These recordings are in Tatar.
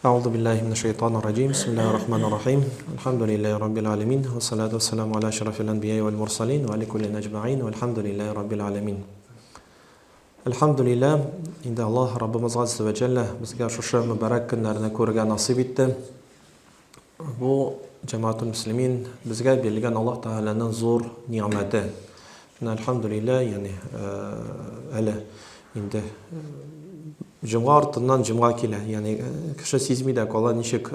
أعوذ بالله من الشيطان الرجيم بسم الله الرحمن الرحيم الحمد لله رب العالمين والصلاة والسلام على أشرف الأنبياء والمرسلين وعلى كل أجمعين والحمد لله رب العالمين. Elhamdülillah, indi Allah Rabbimiz Azze ve Celle bizga shu muborak kunlarni ko'rga nasib etdi. Bu Jamaatul Muslimin bizga berilgan Alloh taolaning zo'r ne'mati. Elhamdülillah, ya'ni hali endi jum'a ortidan jum'a keladi. Ya'ni kishi sezmaydi qola nishik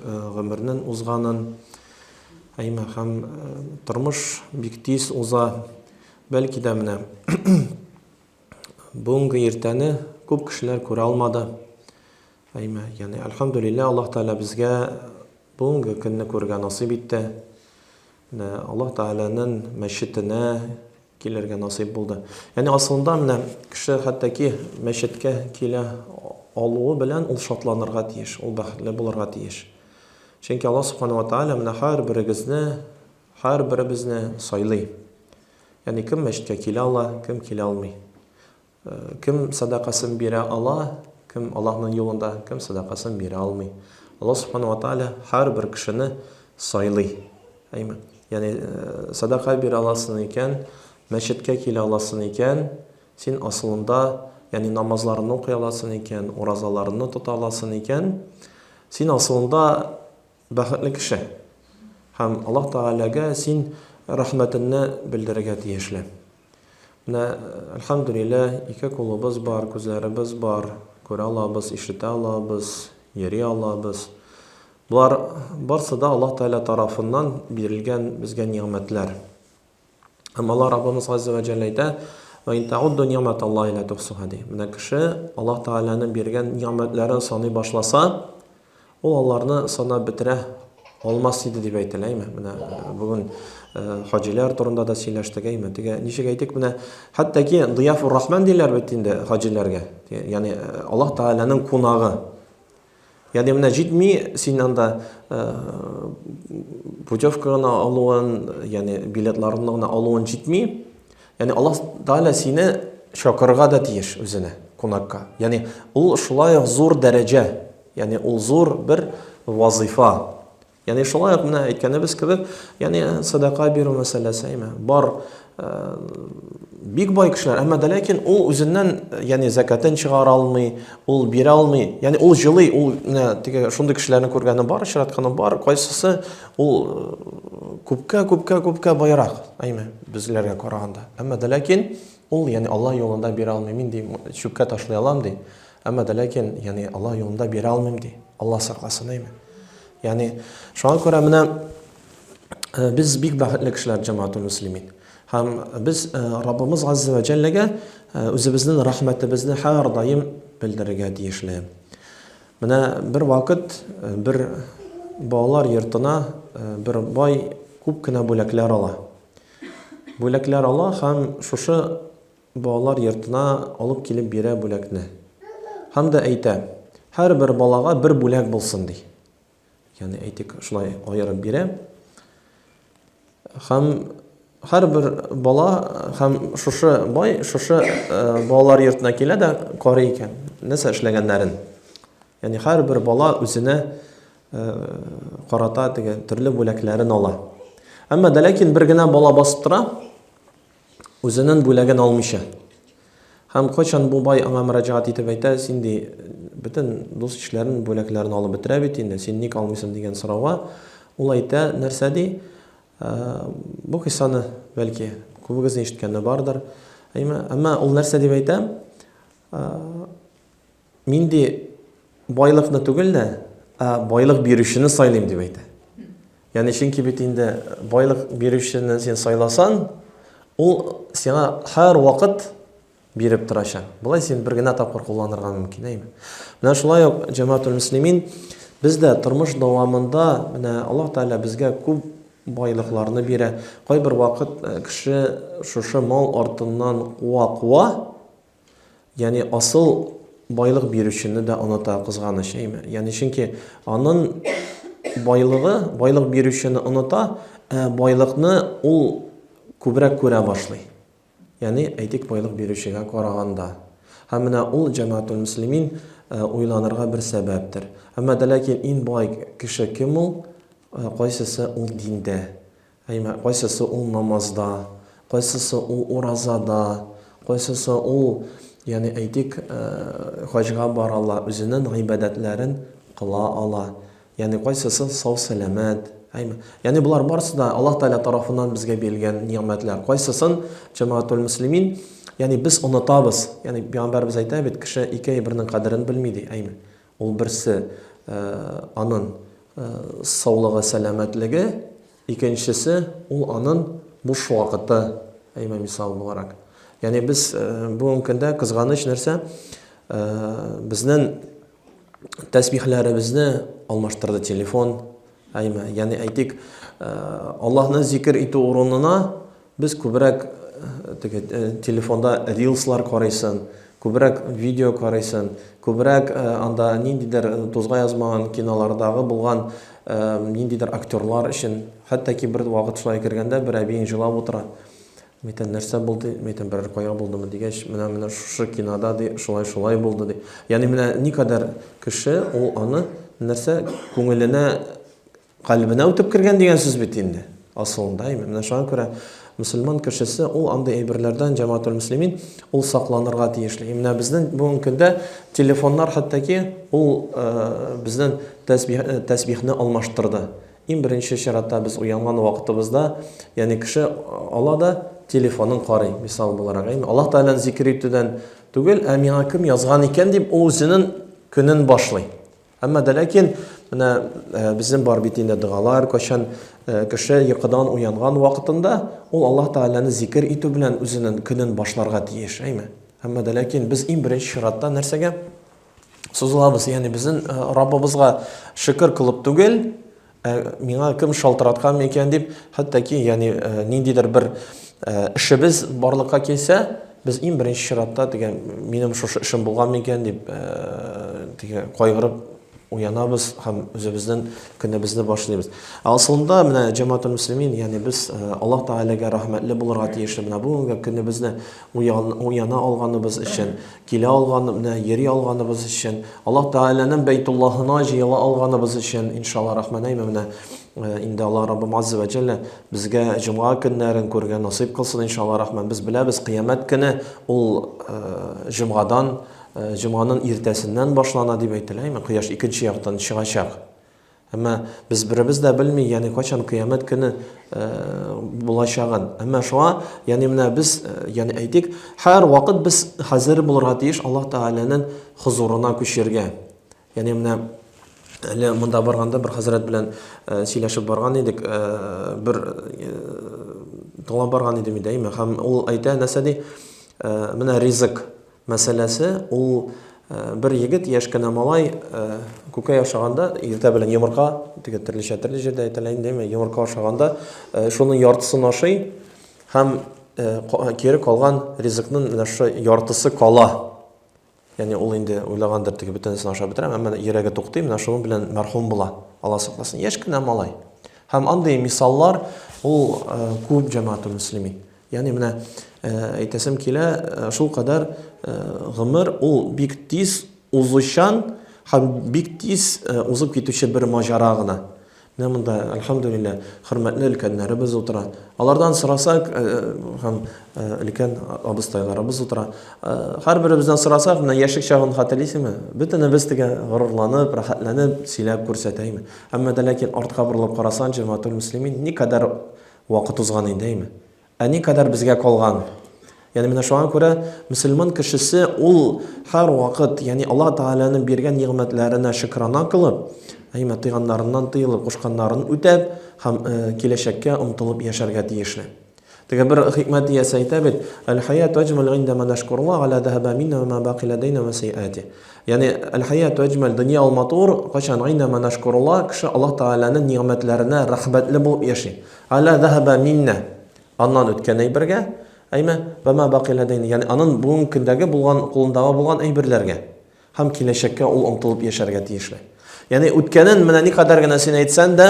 umrning o'zganin, ham turmush bek tez o'za, balki da mana bugungi ertani ko'p kishilar ko'ra olmadi. Ya'ni alhamdulillah Alloh taolo bizga bugungi kunni ko'rga nasib etdi. Alloh taolaning masjidini kelarga nasib bo'ldi. Ya'ni aslida mana kishi hattoki masjidga kela oluvi bilan ul shotlanirga tegish, ul baxtli bo'lirga tegish. Chunki Alloh subhanahu va taolo mana har birimizni sayli. Ya'ni kim masjidga kela oladi, kim kela olmaydi. Kim sadaqasini bera oladi, kim Allohning yo'lida, kim sadaqasini bera olmaydi. Alloh subhanahu va taolo har bir kishini sayli. Ya'ni sadaqa bera olasan ekan, masjidga kela olasan ekan, sen aslında ya'ni namozlarini o'qiy olasan ekan, ro'zalarini tuta olasan ekan, sen aslında baxtli kishi. Ham Alloh taolaga sen rahmatini bildirga tegishli. Alhamdulillah, ikki qo'limiz bor, ko'zlarimiz bor, ko'ra olamiz, eshita olamiz, yuri olamiz. Bular barsida Alloh taolo tarafidan berilgan bizga ne'matlar. Amma Alloh Rabbimiz Azza va Jalla aytadi: "Va in ta'uddu ni'matallohi la tuhsuha." Mana kishi Alloh taolaning bergan ne'matlarini sanay boshlasa, u ularni sanab bitira olmas edi deb aytilaymi. Mana bugun hojilar turida da сөйләштек. Nishik aytdik, mana hattoki Diyafur Rahman deylar bitindi hojilarga. Ya'ni Alloh taolaning qonog'i. Ya'ni mana jitmi sen anda putevkani oluvin, ya'ni biletlarini oluvin jitmi. Ya'ni Alloh taolo seni shokirga da tegish o'zini qonaqqa. Ya'ni ul shulay zo'r daraja, ya'ni ul zo'r bir vazifa. Ya'ni shulay mana aytganimiz kabi, ya'ni sadaqa beru masalasi bor big boy kishilar, ammo lekin u o'zidan ya'ni zakatini chiqara olmay, ul bera olmay, ya'ni ul jili, ul shunday kishilarni ko'rganim bor, ishratganim bor, qaysisi ul ko'pka boyroq, bizlarga qaraganda. Ammo lekin ul ya'ni Alloh yo'lida bera olmayman deb shubha tashlay olam deb. Ammo lekin ya'ni Alloh yo'lida bera olmayman deb. Alloh saqlasin. Ya'ni shunga ko'ra mana biz bek baxtli kishilar Jamaatul Muslimin. Ham biz Rabbimiz Azza va Jallaga o'zimizning rahmatimizni har doim bildirga tegishli. Mana bir vaqt bir bolalar yurtuna bir boy ko'pgina bo'laklar ola. Bo'laklar ola ham shu bolalar yurtuna olib kelib bera bo'lakni. Hamda ayta, har bir bolaga bir bo'lak bo'lsin dey. Ya'ni aytik shulay ayirib bera. Ham har bir bola ham shu boy bolalar yurtuna keladi, qori ekan, nasa ishlaganlarin. Ya'ni har bir bola o'zini qarata degan turli bo'laklarini ola. Ammo lekin birgina bola bosib tura, o'zining bo'lagini olmishi. Ham qachon bu boy anga murojaat etib aytadi, "Sendi butun do'st ishlaring bo'laklarini olib bitirib endi, sen nik olmaysan" degan so'rovga u aytadi, "Narsadi, bu qissani balki ko'pingiz eshitganda bordir. Ammo u narsa deb aytadi, mendi boyliqni tugilda, boyliq berishini saylayman" deb aytadi. Ya'ni chunki endi boyliq berishini sen saylasan, u senga har vaqt berib turashan. Bulay sen birgina topqir qo'llanirga mumkin, Mana shulay Jamaatul Muslimin bizda turmush davomida mana Alloh taolo bizga ko'p boyliqlarni bera. Qo'y bir vaqt kishi shu mol ortidan quva, ya'ni asl boyliq berishini da unuta qizg'anish, Ya'ni chunki onun boyliq berishini unuta, boyliqni u ko'proq ko'ra boshlaydi. Ya'ni aytik boyliq berishiga qaraganda. Hamina ul Jamaatul Muslimin уйланырга бер сәбәптер. Әмма дә ләкин иң бай кеше кем ул? Кайсысы ул диндә, кайсысы ул намазда, кайсысы ул уразада, кайсысы ул, ягъни әйтик, хаҗга барала, үзенең гыйбадәтләрен кыла ала. Ягъни кайсысы сау-сәламәт. Ягъни булар барысы да Аллаһ Тәгалә тарафыннан безгә бирелгән ниъмәтләр. Кайсысын җәмәгатул муслимин, ягъни без онытабыз. Ягъни Пәйгамбәрбез әйтә бит, кеше ике әйбернең кадерен белми ди. Ул берсе аның саулыгы, сәламәтлеге, икенчесе ул аның буш вакыты, мисал буларак. Ягъни без бүгенге көндә кызганыч нәрсә, безнең тәсбихләребезне алмаштырды телефон. Ягъни әйтик, Аллаһны зикр итү урынына без күбрәк телефонда рилслар карыйсын, күбрәк видео карыйсын, күбрәк анда ниндидер тузга язмаган кинолардагы булган ниндидер актерлар өчен, хәтта бер вакыт шулай кергәндә бер әбиең җылап утыра. Мәйтән нәрсә булды? Мәйтән бер кая булдымы дигәч, менә шушы кинода ди, шулай булды ди. Ягъни менә никадәр кеше ул аны нәрсә күңеленә, калбына үтеп кергән дигән сүз бит инде. Асылында, менә шуңа күрә мөселман кешесе ул андай әйберләрдән җәмәгатул муслимин ул сакланырга тиешле. Менә безнең бүгенге көндә телефоннар хәтта ул безнең тәсбихне алмаштырды. Иң беренче чиратта без уянган вакытыбызда, ягъни кеше ала да телефонын карый, мисал буларак. Аллаһ Тәгаләне зикр итүдән түгел, миңа кем язган икән дип ул үзенең көнен башлый. Әмма дә ләкин менә безнең бар бит инде дугалар, кайчан кеше йокыдан уянган вакытында ул Аллаһ Тәгаләне зикр итү белән үзенең көнен башларга тиеш, Әмма дә ләкин без иң беренче чиратта нәрсәгә сузылабыз? Ягъни безнең Раббыбызга шөкер кылып түгел, миңа кем шалтыраткан икән дип, хәтта ягъни ниндидер бер эшебез барлыкка килсә, без иң беренче чиратта минем шушы эшем булган микән дип кайгырып уянабыз һәм үзебезнең көнебезне башлыйбыз. Асылында менә җәмәгатул муслимин, ягъни без Аллаһ Тәгаләгә рәхмәтле булырга тиешле. Менә бүгенге көнебезне уяна алганыбыз өчен, килә алганыбыз, йөри алганыбыз өчен, Аллаһ Тәгаләнең Бәйтуллаһына җыела алганыбыз өчен, иншалла рәхмәт менә инде Аллаһ Раббым Азза ва Җалла безгә җомга көннәрен күргән насыйп кылсын, иншалла рәхмәт. Без беләбез, кыямәт көне ул җомганың иртәсеннән башлана дип әйтелә, кояш икенче яктан чыгачак. Әмма без беребез дә белми, ягъни кайчан кыямәт көне булачагын. Әмма шуңа, ягъни менә без, ягъни әйтик, һәр вакыт без хәзер булырга тиеш Аллаһ Тәгаләнең хузурына күчәргә. Ягъни менә әле монда барганда бер хәзрәт белән сөйләшеп барган идек, бер тыңлап барган идем инде, һәм ул әйтә нәрсә ди, менә ризык мәсьәләсе, ул бер егет, яшь кенә малай, күкәй ашаганда, иртә белән йомырка, төрле җирдә әйтелә инде, йомырка ашаганда, шуның яртысын ашый, һәм кире калган ризыкның менә шу яртысы кала. Ягъни ул инде уйлагандыр, бөтенесен ашап бетерәм, әмма йөрәге туктый, менә шуның белән мәрхүм була. Алла сакласын. Яшь кенә малай. Һәм андый мисаллар ул күп җәмәгатул муслимин. Ягъни менә әйтәсем килә, шул кадәр гомер ул бик тиз узучан һәм бик тиз узып китүче бер маҗара гына. Менә монда, әлхәмдүлилләһ, хөрмәтле өлкәннәребез утыра. Алардан сорасак, һәм өлкән абыстайларыбыз утыра. Һәрберебездән сорасак, менә яшьлек чагын хәтерлисеңме? Бөтенебез горурланып, рәхәтләнеп сөйләп күрсәтәйме. Әмма дә ләкин артка борылып карасаң, җәмәгатул муслимин никадәр вакыт узган инде, никадәр безгә калган. Ягъни менә шуңа күрә мөселман кешесе ул һәр вакыт, ягъни Аллаһ Тәгаләнең биргән нигъмәтләренә шөкранә кылып, тыйганнарыннан тыелып, кушканнарын үтәп һәм киләчәккә омтылып яшәргә тиешле. Бер хикмәт иясе әйтә бит, «Әл-хаяту аҗмал индама нашкуруллаһ ала ذهب минна ва ма бақи ладайна ва сайяати». Ягъни әл-хаяту аҗмал, дөнья ул матур, кайчан индама нашкуруллаһ, кеше Аллаһ Тәгаләнең нигъмәтләренә рәхмәтле булып яши. Ала ذهب минна, аннан үткән әйбергә, ва ма бақи ладайна, ягъни аның бүгенге көндәге булган, кулындагы булган әйберләргә һәм киләчәккә ул омтылып яшәргә тиешле. Ягъни үткәнен менә никадәр генә син әйтсәң дә,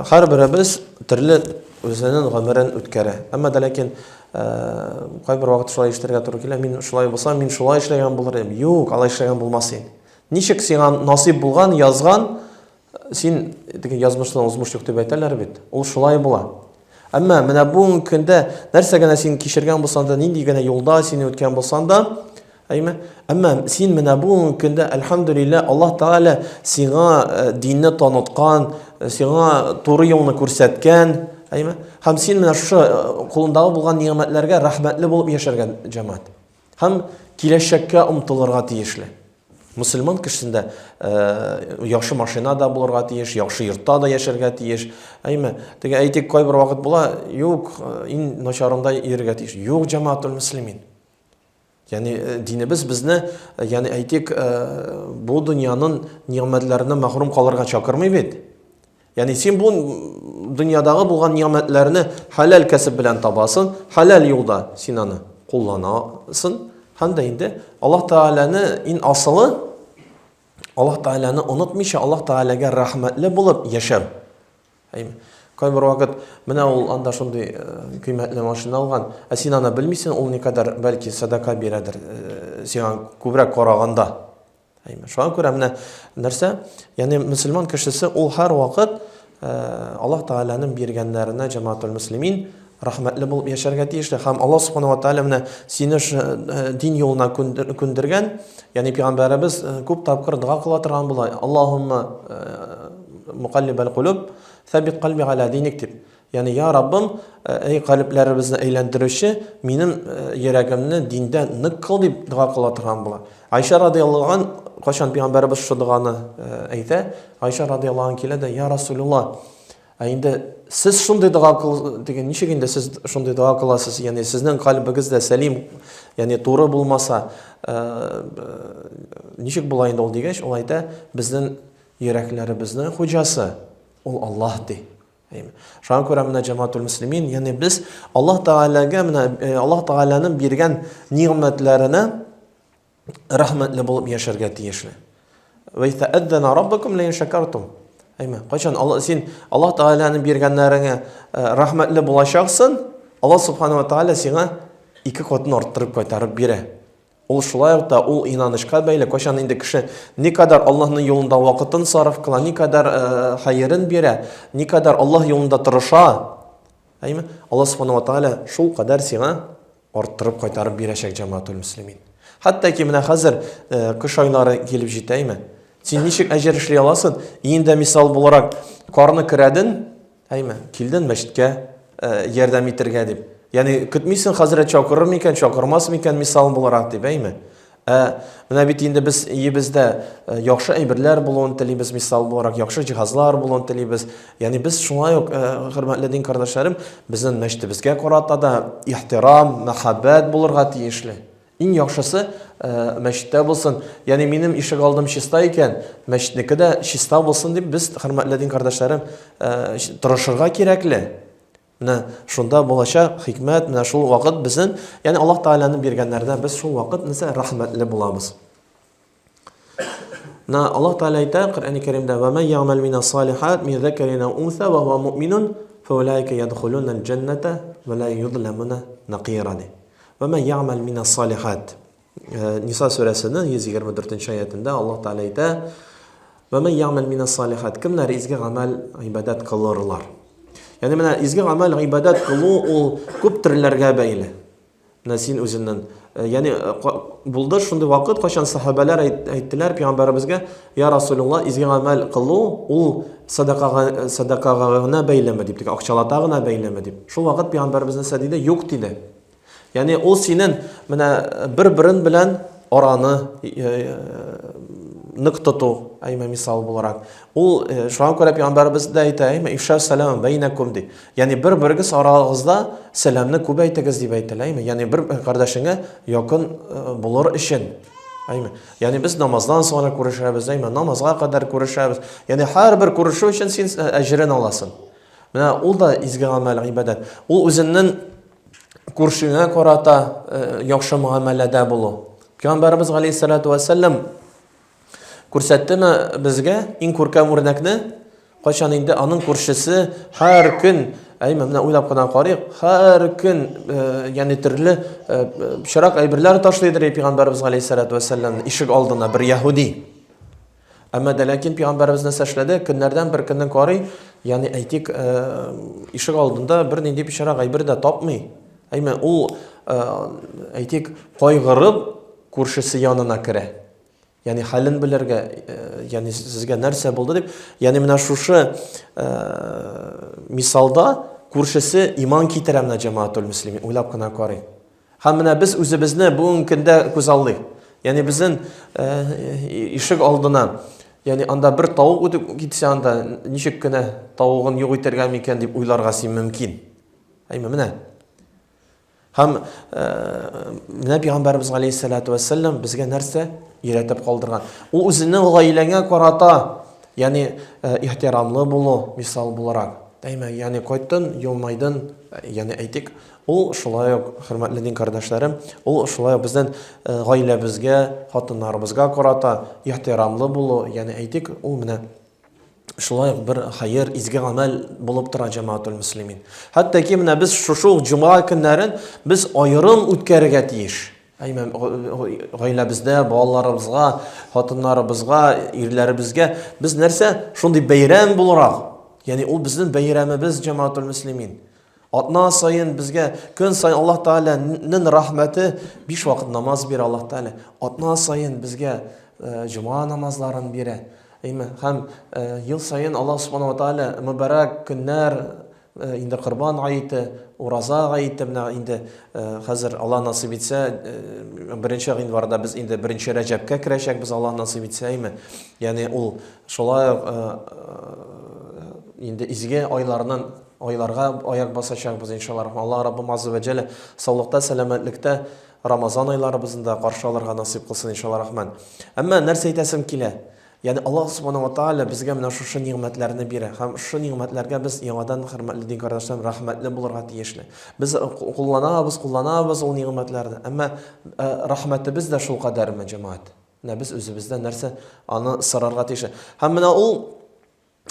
һәрберебез төрле үзенең гомерен үткәрә. Әмма дә ләкин кайбер вакыт шулай эшләргә туры килә. Мин шулай булса, мин шулай эшләгән булыр идем. Юк, алай эшләгән булмас инде. Ничек сиңа насыйп булган, язган, син теге язмыштан узмыш юк дип әйтәләр бит. Ул шулай була. Әмма менә бу көндә нәрсә генә син кичергән булсаң да, нинди генә юлда син үткән булсаң да, әмма син менә бу көндә, әлхәмдүлиллә, Аллаһ Тәгалә сиңа динне таныткан, сиңа туры юлны күрсәткән, һәм син менә шушы кулындагы булган ниъмәтләргә рәхмәтле булып яшәргә җәмәгать. Һәм киләчәккә омтылырга тиешле. Мусульман кешесендә яхшы машинада булырга тиеш, яхшы йортта да яшәргә тиеш. Теге әйтик, кайбер вакыт була, юк, иң начарында йөрергә тиеш. Юк, җәмәгатул муслимин. Ягъни динебез безне, ягъни әйтик, бу дөньяның ниъмәтләреннән мәхрүм калырга чакырмый бит. Ягъни син бу дөньядагы булган ниъмәтләрне халал кәсеп белән табасың, халал юлда син аны кулланасың. Һәм дә инде Аллаһ Тәгаләне иң асылы, Аллаһ Тәгаләне онытмыйча, Аллаһ Тәгаләгә рәхмәтле булып яшәү. Кайбер вакыт менә ул анда шундый кыйммәтле машина алган, ә син аны белмисең, ул никадәр бәлки садака бирәдер сиңа күбрәк караганда. Шуңа күрә менә нәрсә? Ягъни мусульман кешесе ул һәр вакыт Аллаһ Тәгаләнең биргәннәренә җәмәгатул муслимин рәхмәтле булып яшәргә тиешле. Һәм Аллаһ Субханаһу ва Тәгалә менә сине дин юлына күндергән, ягъни пәйгамбәребез күп тапкыр дуа кыла торган була. Аллаһумма муқаллибал кулуб сабит калби ала диник дип. Ягъни я Раббым, эй калбләребезне әйләндерүче, минем йөрәгемне диндә нык кыл дип дуа кыла торган була. Айша радиллаһу анха кашан пәйгамбәребез шу дуаны әйтә, Айша радиллаһу анха килә дә, я Расулуллаһ, инде сез шундый дуа кыл дигән, ничек инде сез шундый дуа кыласыз? Ягъни сезнең калбыгыздә сәлим, ягъни туры булмаса, ничек була инде ул дигәч, ул әйтә, безнең йөрәкләребезнең хуҗасы ул Аллаһ ди. Шуңа күрә менә җәмәгатул муслимин, ягъни без Аллаһ Тәгаләгә, менә Аллаһ Тәгаләнең биргән ниъмәтләренә рәхмәтле булып яшәргә тиешле. Ва итә'аддана раббакум ла ин шакартум. Кайчан син Аллаһ Тәгаләнең биргәннәреңә рәхмәтле булачаксың, Аллаһ Субханаһу ва Тәгалә сиңа 2 катын арттырып кайтарып бирә. Ул шулай ук да ул инанышка бәйле. Кайчан инде кеше никадәр Аллаһның юлында вакытын сарыф кыла, никадәр хайырын бирә, никадәр Аллаһ юлында тырыша, Аллаһ Субханаһу ва Тәгалә шул кадәр сиңа арттырып кайтарып бирәчәк җәмәгатул муслимин. Хәтта ки менә хәзер кыш айлары килеп җитә, син ничек әҗер эшли аласың? Инде мисал буларак карны керәден, килден мәчеткә ярдәм итәргә дип. Ягъни көтмисең хәзрәт чакырыр микән, чакырмас микән мисал буларак дип, менә бит инде без өебездә яхшы әйберләр булуын телибез, мисал буларак яхшы җиһазлар булуын телибез. Ягъни без шулай ук, хөрмәтле дин кардәшләрем, безнең мәчетебезгә карата да ихтирам, мәхәббәт булырга тиешле. Иң яхшысы мәчеттә булсын. Ягъни минем ишек алдым чиста икән, мәчетнеке дә чиста булсын дип без, хөрмәтле дин кардәшләрем, тырышырга кирәкле. Менә шунда булачак хикмәт, менә шул вакыт безнең, ягъни Аллаһ Тәгаләнең биргәннәрдә без шул вакыт нәрсә рәхмәтле булабыз. Менә Аллаһ Тәгалә әйтә Коръәни Кәримдә: "Ва ман яъмал минас салихат мин закарин ва унса ва хуа муъминун фаулаика ядхулуна аль-джанната ва ла юзламуна нақира." Ва ман яъмал минас салихат. Ниса сүрәсенең 124-нче аятында Аллаһ Тәгалә әйтә: "Ва ман яъмал минас салихат." Кемнәр изге гамәл, ибадат кылырлар. Ягъни менә изге гамәл, ибадат кылу ул күп төрләргә бәйле. Менә син үзеңнән, ягъни булды шундый вакыт, кайчан сахабалар әйттеләр пәйгамбәребезгә: "Я Расулуллаһ, изге гамәл кылу ул садакага гына бәйлеме?" дип, акчалата гына бәйлеме дип. Шул вакыт пәйгамбәребезнең сәдиде юк диде. Ягъни ул синең менә бер-берен белән араны нык тоту, мисал буларак. Ул шуңа күрә пәйгамбәребез дә әйтә, "Ифша салам бәйнәкум" ди. Ягъни бер-берегез арагызда сәламны күп әйтегез дип әйтелә, ягъни бер кардәшеңә якын булыр өчен. Ягъни без намаздан соңра күрешәбез, намазга кадәр күрешәбез. Ягъни һәрбер күрешү өчен син әҗрен аласың. Менә ул да изге гамәл, ибадат. Ул үзенең күршеңә карата яхшы муамәләдә булу. Пәйгамбәребез галейһиссалату вассалам күрсәттеме безгә иң күркәм үрнәкне? Кайчан инде аның күршесе һәр көн Әйме, менә уйлап кына карыйк, һәр көн ягъни төрле пычрак әйберләр ташлыйдыр Пәйгамбәрбез галейһиссалату вассалам ишек алдына бер яһуди. Әмма дә ләкин Пәйгамбәрбез нәрсә эшләде? Көннәрдән бер көнне карый, ягъни әйтик, ишек алдында бер нинди пычрак әйбер дә тапмый. Әйме, ул әйтик, кайгырып күршесе янына керә. Ягъни хәлен белергә, ягъни сезгә нәрсә булды дип, ягъни менә шушы мисалда күршесе иман китерә менә җәмәгатул муслимин, уйлап кына карый. Һәм менә без үзебезне бүген көндә күз алдык. Ягъни безнең ишек алдына, ягъни анда бер тавык үтеп китсә, анда ничек кенә тавыгын юк итәргә микән дип уйларга син мөмкин. Әйме, менә. Һәм менә Пәйгамбәрбез галейһиссалату вассалам безгә нәрсә өйрәтеп калдырган. Ул үзенең гаиләгә карата, ягъни ихтирамлы булу мисал буларак. Әйме, ягъни кайттын, елмайдын, ягъни әйтик, ул шулай ук, хөрмәтле дин кардәшләрем, ул шулай ук безнең гаиләбезгә, хатыннарыбызга карата ихтирамлы булу, ягъни әйтик, ул менә шулай ук бер хәер, изге гамәл булып тора җәмәгатул муслимин. Хәтта ки менә без шушы җомга көннәрен без аерым үткәрергә тиеш. Әйме, гаиләбездә балаларыбызга, хатыннарыбызга, ирләребезгә без нәрсә? Шундый бәйрәм буларак. Ягъни ул безнең бәйрәмебез җәмәгатул муслимин. Атна сайын безгә, көн сайын Аллаһ Тәгаләнең рәхмәте, 5 вакыт намаз бирә Аллаһ Тәгалә. Атна сайын безгә җомга намазларын бирә. Әйме, һәм ел сайын Аллаһ Субханаһу ва Тәгалә мөбарәк көннәр, инде Корбан гайты, Ураза гайты менә инде хәзер Аллаһ насыйп итсә, беренче гыйнварда без инде беренче Рәҗәбкә керәчәкбез, Аллаһ насыйп итсә, әйме. Ягъни ул шулай инде изге айларга аяк басачакбыз иншаллаһ. Аллаһ Раббым азза ва җәллә саулыкта, сәламәтлектә Рамазан айларыбызны да каршы алырга насыйп кылсын иншаллаһ рахман. Әмма нәрсә әйтәсем килә? Ягъни Аллаһ Субханаһу ва Тәгалә безгә менә шушы ниъмәтләрне бирә. Һәм шушы ниъмәтләргә без яңадан, хөрмәтле дин кардәшләрем, рәхмәтле булырга тиешле. Без кулланабыз ул ниъмәтләрне. Әмма рәхмәтебез дә шул кадәрме, җәмәгать? Менә без үзебездә нәрсә аны сарарга тиешле. Һәм менә ул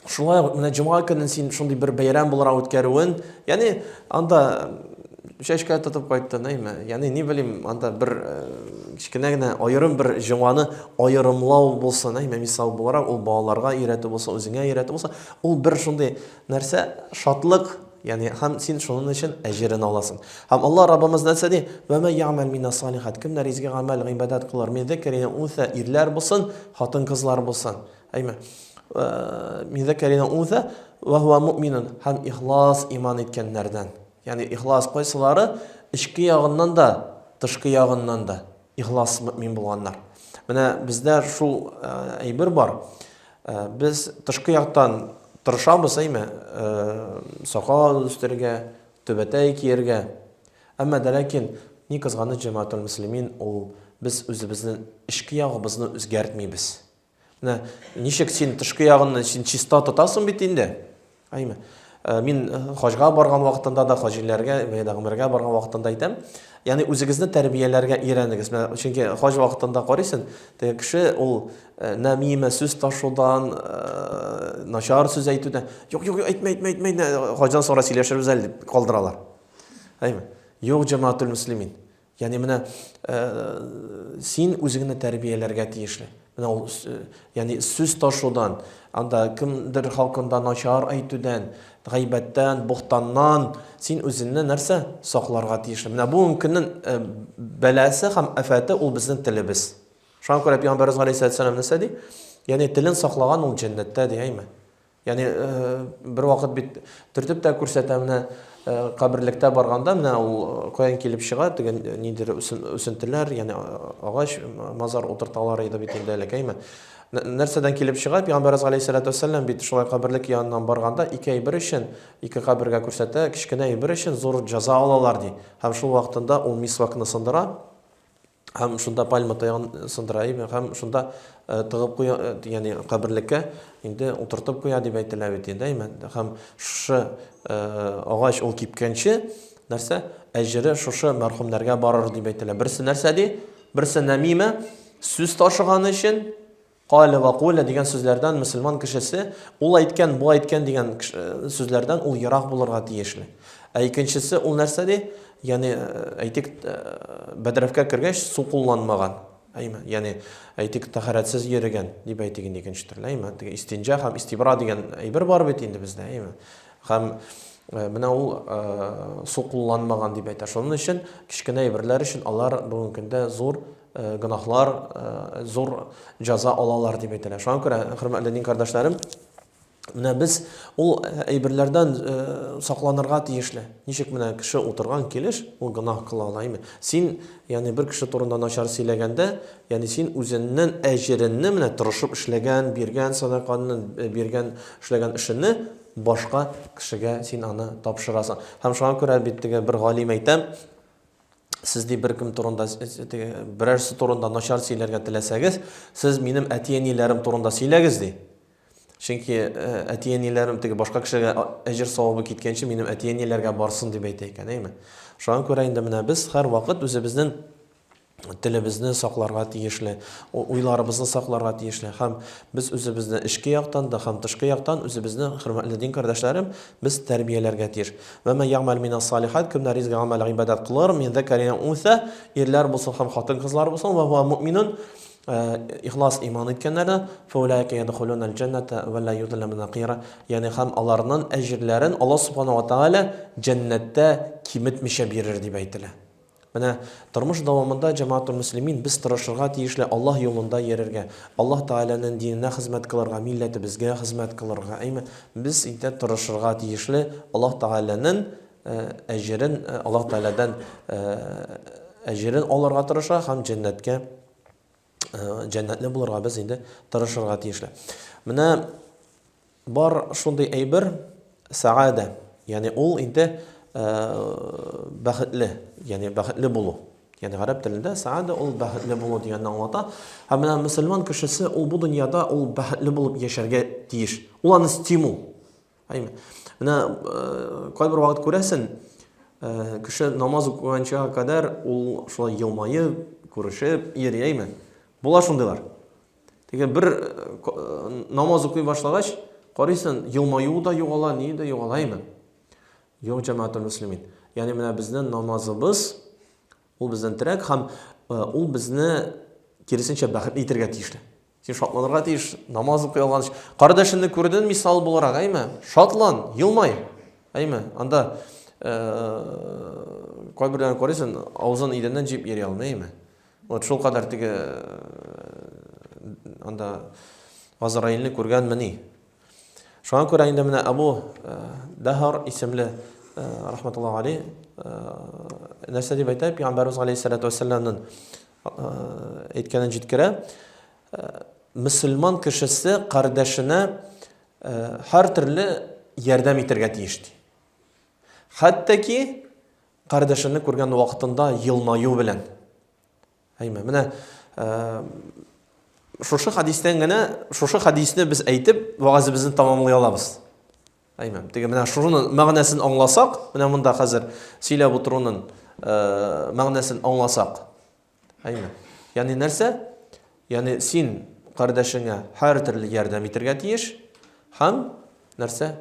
шулай менә җомга көнен син шундый бер бәйрәм буларак үткәрүен, ягъни анда чәчкә тотып кайттың, әйме? Ягъни ни белим, анда бер кичкенә генә аерым бер җомганы аерымлау булсын, әйме, мисал буларак, ул балаларга өйрәтү булса, үзеңә өйрәтү булса, ул бер шундый нәрсә, шатлык, ягъни һәм син шуның өчен әҗрен аласың. Һәм Аллаһ Раббымыз нәрсә ди? Ва ма яъмал мина салихат. Кемнәр изге гамәл, гыйбадат кылар, мин зәкәрина унса, ирләр булсын, хатын-кызлар булсын. Әйме. Мин зәкәрина унса ва хуа муъминун. Һәм ихлас иман иткәннәрдән. Ягъни ихлас кайсылары? Ички ягыннан да, тышкы ягыннан да ихлас мөмин булганнар. Менә бездә шул әйбер бар. Без тышкы яктан тырышабыз, әйме, сакал үстергә, төбәтәй киергә. Әмма дә ләкин ни кызганы җәмәгатул муслимин, ул без үзебезнең ички ягыбызны үзгәртмибез. Менә ничек син тышкы ягынны син чиста тотасың бит инде. Әйме. Мин хаҗга барган вакытында да, хаҗиләргә, гомергә барган вакытында әйтәм, ягъни үзегезне тәрбияләргә өйрәнегез. Чөнки хаҗ вакытында карыйсың, теге кеше ул намима сүз ташудан, начар сүз әйтүдән, юк, әйтмә, хаҗдан соңра сөйләшербез әле дип калдыралар. Әйме? Юк, җәмәгатул муслимин. Ягъни менә син үзеңне тәрбияләргә тиешле. Менә ул, ягъни сүз ташудан, анда кемдер халкында начар әйтүдән, гайбәттән, бухтаннан син үзеңне нәрсә сакларга тиешле. Менә бу көннең бәласе һәм афаты ул безнең телебез. Шуңа күрә Пәйгамбәрбез галейһиссалам нәрсә ди? Ягъни телен саклаган ул җәннәттә ди, әйме. Ягъни бер вакыт бит төртеп тә күрсәтә, менә каберлектә барганда, менә ул каян килеп чыга, дигән нидер үсентеләр, ягъни агач, мазар утырталар иде бит инде элек, әйме. Нәрсәдән килеп чыга? Пәйгамбәрбез галейһиссалату вассалам бит шулай каберлек яныннан барганда, ике әйбер өчен, ике кабергә күрсәтә, кичкенә әйбер өчен зур җәза алалар ди. Һәм шул вакытында ул мисвакны сындыра, һәм шунда пальма таягын сындыра, һәм шунда тыгып куя, ягъни каберлеккә инде утыртып куя дип әйтелә бит инде, әйме. Һәм шушы агач ул кипкәнче нәрсә? Әҗре шушы мәрхүмнәргә барыр дип әйтелә. Берсе нәрсә ди? Берсе намима, сүз ташыган өчен, Кале ва куле дигән сүзләрдән мөселман кешесе ул әйткән, бу әйткән дигән сүзләрдән ул ерак булырга тиешле. Ә икенчесе ул нәрсә ди? Ягъни әйтик, бәдрәфкә кергәч су кулланмаган. Ягъни әйтик, тахаратсыз йөргән дип әйтик инде икенче төрле. Истинҗа һәм истибра дигән әйбер бар бит инде бездә. Һәм менә ул су кулланмаган дип әйтә. Шуның өчен кичкенә әйберләр өчен алар бүгенге көндә зур гынахлар, зур җәза алалар дип әйтәләр. Шуңа күрә, хөрмәтле дин кардәшләрем, менә без ул әйберләрдән сакланырга тиешле. Ничек менә кеше утырган килеш, ул гынах кыла ала. Син, ягъни бер кеше турында начар сөйләгәндә, ягъни син үзеннән әҗеренне менә тырышып эшләгән, биргән садаканы, биргән эшләгән эшенне башка кешегә син аны тапшырасың. Һәм шуңа күрә бит бер галим әйтә, сез ди бер кем турында, берәрсе турында начар сөйләргә теләсәгез, сез минем әти-әниләрем турында сөйләгез ди. Чөнки әти-әниләрем башка кешегә әҗер савабы киткәнче минем әти-әниләргә барсын дип әйтә икән, Шуңа күрә инде менә без һәр вакыт үзебезнең телебезне сакларга тиешле, уйларыбызны сакларга тиешле. Һәм без үзебезне эчке яктан да һәм тышкы яктан үзебезне, хөрмәтле дин кардәшләрем, без тәрбияләргә тиеш. Ва ман яъмал минас салихат, кемнәр ризга амал гыйбадат кылар, мин закария унса, ирләр булсын һәм хатын кызлар булсын, ва хуа муъминун, ихлас иман иткәннәр, фаулайка ядхулуна аль-джанната ва ла юзламуна нақира. Ягъни һәм аларның әҗерләрен Аллаһ субханаһу ва тааля җәннәттә киметмичә бирер дип әйтелә. Менә тормыш дәвамында җәмәгатьтә мөслимин без тырышырга тиешле Аллаһ юлында йөрергә, Аллаһ Тааляның диненә хезмәт кылырга, милләтебезгә хезмәт кылырга. Без инде тырышырга тиешле Аллаһ Тааляның әҗерен, Аллаһ Таалядан әҗерен алырга тырыша һәм җәннәтле булырга без инде тырышырга тиешле. Менә бар шундый әйбер саада, ягъни ул инде бәхетле, ягъни бәхетле булу. Ягъни гарәп телендә саада ул бәхетле булу дигәнне аңлата. Һәм менә мөселман кешесе ул бу дөньяда ул бәхетле булып яшәргә тиеш. Ул аны стимул. Менә кайбер вакыт күрәсен, кеше намаз укыганча кадәр ул шулай елмаеп, күрешеп йөри. Була шундыйлар. Бер намаз укый башлагач, карыйсың, елмаю да югала, ни дә югала. Юк, җәмәгатьтә мөслимин. Ягъни менә безнең намазыбыз, ул безнең терәк һәм ул безне киресенчә бәхетле итәргә тиешле. Син шатланырга тиеш, намаз укый алган. Кардәшеңне күрдең мисал буларак, шатлан, елмай. Анда кайберләрне карыйсың, авызын идәннән җип йөри алмый. Вот шул кадәр анда Газраилне күргәнмени. Шуңа күрә инде менә Абу Дахар исемле рахматуллаһи алейһи нәрсә дип әйтә, Пәйгамбәрбез алейһиссалату вассаламның әйткәнен җиткерә. Мөселман кешесе кардәшенә һәр төрле ярдәм итәргә тиеш. Хәтта ки кардәшенне күргән вакытында елмаю белән. Менә шушы хадистән генә, шушы хадисне без әйтеп, вагызыбызны тамамлый алабыз. Менә шуның мәгънәсен аңласак, менә монда хәзер сөйләп утыруның мәгънәсен аңласак. Ягъни нәрсә? Ягъни син кардәшеңә һәр төрле ярдәм итәргә тиеш, һәм нәрсә?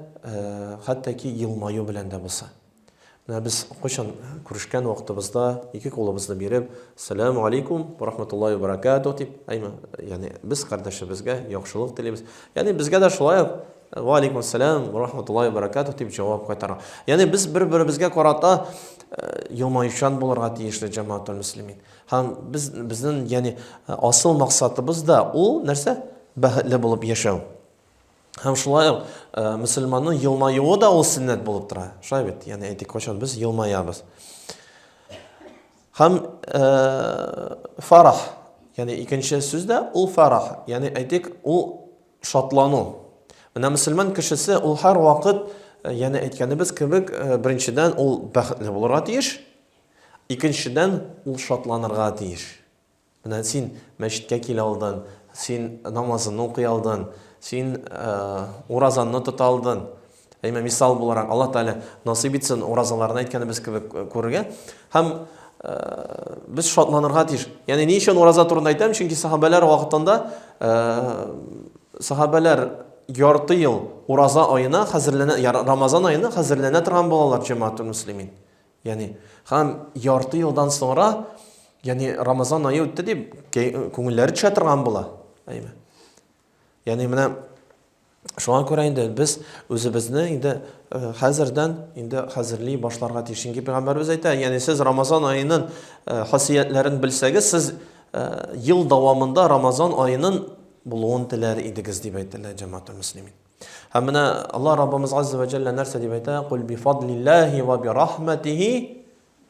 Хәтта ки елмаю белән дә булса. Biz qachon ko'rishgan vaqtimizda ikki qo'limizni berib, "Assalomu alaykum va rahmatullohi va barakatuh" deb, ya'ni biz qardashimizga yaxshilik tilaymiz. Ya'ni bizga da shulay, "Va alaykum assalom va rahmatullohi va barakatuh" deb javob qaytaramiz. Ya'ni biz bir-birimizga qarata yilmayishchan bo'larga tegishli jamoatul muslimin. Ham bizning ya'ni asl maqsadimiz da u narsa baxtli bo'lib yashaw. Ham shulay musulmonning yilmayuvi da o sunnat bo'lib turadi. Shunday bit, ya'ni aytdik qachon biz yilmayamiz. Ham farah, ya'ni ikkinchi so'zda u farah, ya'ni aytdik u shodlanu. Mana musulmon kishisi u har vaqt, ya'ni aytganimiz kibik birinchidan u baxtli bo'lirga tegish, ikkinchidan u shodlanirga tegish. Mana sen masjidga kela oldin, sen namozingni o'qiy oldin, sen urazanni tuta oldin. Misol bo'larak Alloh taolo nasib etsin urazalarni aytganimiz kibik ko'rgan. Ham без шатланырга тиеш. Ягъни ни өчен ураза турында әйтәм? Чөнки сахабалар вакытында сахабалар ярты ел ураза аена хәзерләнә, Рамазан аена хәзерләнә торган булалар җәмәгатьтә муслимин. Ягъни һәм ярты елдан соңра, ягъни Рамазан ае үтте дип күңелләре төшә торган була. Әйме. Ягъни менә шуңа күрә инде без үзебезне инде хәзердән инде хәзерли башларга тиеш. Чөнки Пәйгамбәрбез әйтә, ягъни сез Рамазан аеның хасиятләрен белсәгез, сез ел дәвамында Рамазан аеның булуын теләр идегез дип әйтәләр җәмәгатьтә муслимин. Һәм менә Аллаһ Раббымыз Азза ва Җалла нәрсә дип әйтә? Кул би фадлиллаһи ва би рахматихи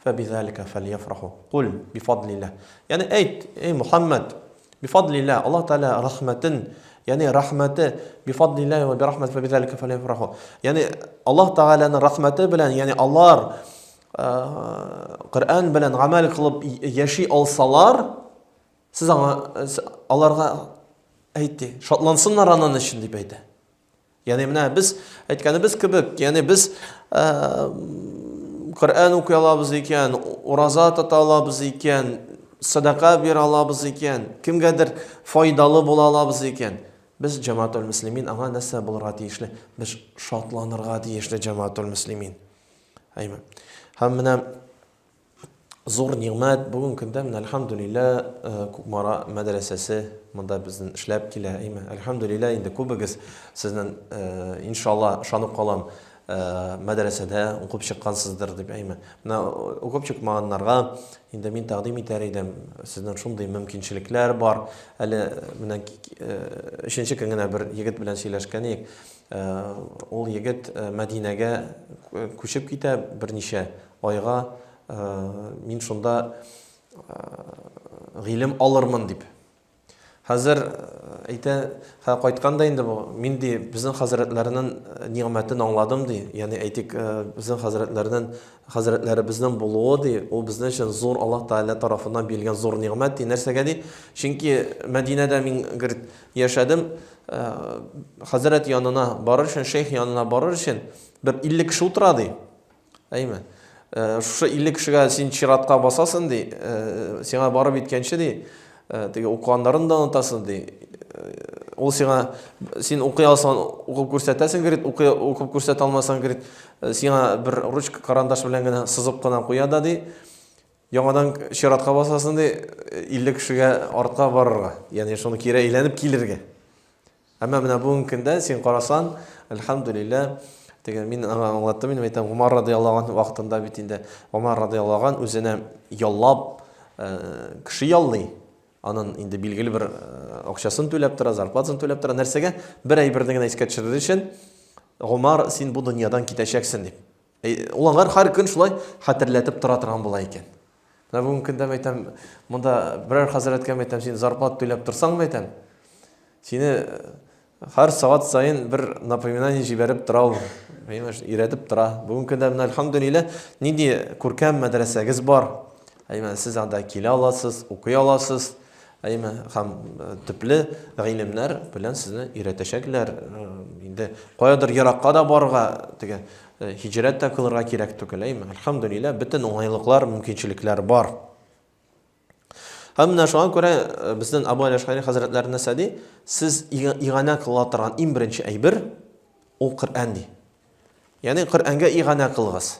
фабизалика фальяфраху. Кул би фадлиллаһ. Ягъни әйт, эй Мухаммад, би фадлиллаһ, Аллаһ Тәала рахматын, ягъни рахматы би фадлиллаһи ва би рахмат фабизалика фальяфраху. Ягъни Аллаһ Тәгаланың рахматы белән, ягъни алар Коръан белән гамәл кылып яши алсалар, сез аларга әйтте, шатлансыннар аның өчен дип әйтә. Ягъни менә без әйткәнебез кебек, ягъни без Коръан укый алабыз икән, ураза тота алабыз икән, садака бирә алабыз икән, кемгәдер файдалы була алабыз икән. Без җәмәгатьтә муслимин аңа нәрсә булырга тиешле? Без шатланырга тиешле җәмәгатьтә муслимин. Әйме. Һәм менә зур ниғмәт бүген көндә менә әлхәмдүлиллаһ Күкмара мәдрәсәсе монда безнең эшләп килә. Әйме. Әлхәмдүлиллаһ инде күбегез сезнең иншалла ышанып калам мәдрәсәдә укып чыккансыздыр дип әйме. Менә укып чыкмаганнарга инде мин тәкъдим итәр идем. Сезнең шундый мөмкинчелекләр бар. Әле менә 3нче көн генә бер егет белән сөйләшкән идек. Ул егет Мәдинәгә күчеп китә берничә айга. Мин шунда гыйлем алырмын дип. Хәзер әйтә, кайтканда инде бу мин ди безнең хәзрәтләрнең ниғмәтен аңладым ди. Ягъни әйтик, безнең хәзрәтләребезнең булуы ди, ул безнең өчен зур Аллаһ Тәгалә тарафыннан бирелгән зур ниғмәт ди. Нәрсәгә ди? Чөнки Мәдинәдә мин яшәдем. Хәзрәт янына барыр өчен, шейх янына барыр өчен бер 50 кеше утыра ди. Әйме. Шушы 50 кешегә син чиратка басасың ди. Сиңа барып иткәнче ди. Теге укыганнарын да онытасың ди. Ул син укый алсаң, укып күрсәтәсең кирет, укып күрсәтә алмасаң кирет, сиңа бер ручка, карандаш белән генә сызып кына куя да ди. Яңадан чиратка басасың ди, 50 кешегә артка барырга. Ягъни шуны кире әйләнеп килергә. Әмма менә бүген көндә син карасаң, әлхәмдүлиллаһ, теге мин аңлаттым, мин әйтәм, Умар радиллаһу анһу вакытында бит инде Умар радиллаһу анһу үзенә яллап кеше яллый. Аның инде билгеле бер акчасын түләп тора, зарплатасын түләп тора. Нәрсәгә? Бер әйберне генә искә төшерер өчен, Умар, син бу дөньядан китәчәксең дип. Ул аңар һәр көн шулай хәтерләтеп тора торган була икән. Менә бүген көндә әйтәм, монда берәр хәзрәткә әйтәм, син зарплата түләп торсаң әйтәм, сине һәр сагат сайын бер напоминание җибәреп тора ул. Әймәш, иретеп тора. Бүген көндә менә әлхәмдүлиллаһ, нинди күркәм мәдрәсәгез бар. Әймә, сез анда килә аласыз, укый аласыз. Әйме, һәм төпле гыйлемнәр белән сезне өйрәтәчәкләр. Инде каядыр еракка да барырга, теге һиҗрәт тә кылырга кирәк түгел. Әйме, әлхәмдүлиллаһ, бөтен уңайлыклар, мөмкинчелекләр бар. Һәм менә шуңа күрә безнең Абу Аль-Ашғари хәзрәтләре нәрсә ди? Сез иганә кыла торган иң беренче әйбер ул Коръән ди. Ягъни Коръәнгә иганә кылыгыз.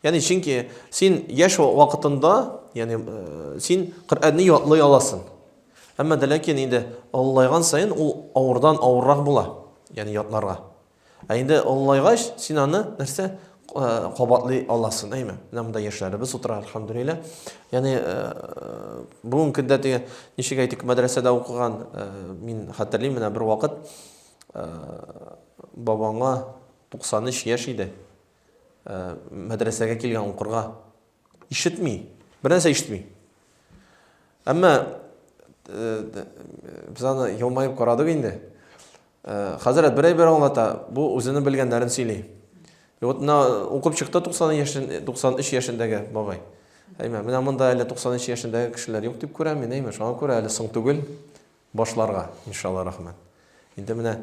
Ягъни чөнки син яшь вакытында, ягъни син Коръәнне ятлый аласың. Әмма ләкин инде аллайган сайын ул авырдан авыррак була, ягъни ятларга. Инде аллайгач син аны нәрсә кабатлый аласың, әйме. Менә монда яшьләребез утыра, әлхәмдүлиллаһ. Ягъни бүген көндә теге ничек әйтик, мәдрәсәдә укыган, мин хәтерлим, менә бер вакыт бабаңа 93 яшь иде. Мәдрәсәгә килгән укырга. Ишетми, бернәрсә ишетми. Әмма без аны елмаеп карадык инде. Хәзрәт бер әйбер аңлата, бу үзенең белгәннәрен сөйли. Вот на укып чыкты 93 яшендәге бабай. Әйме, менә монда әле 93 яшендәге кешеләр юк дип күрәм мин, әйме, шуңа күрә әле соң түгел башларга, иншалла рахмәт. Инде менә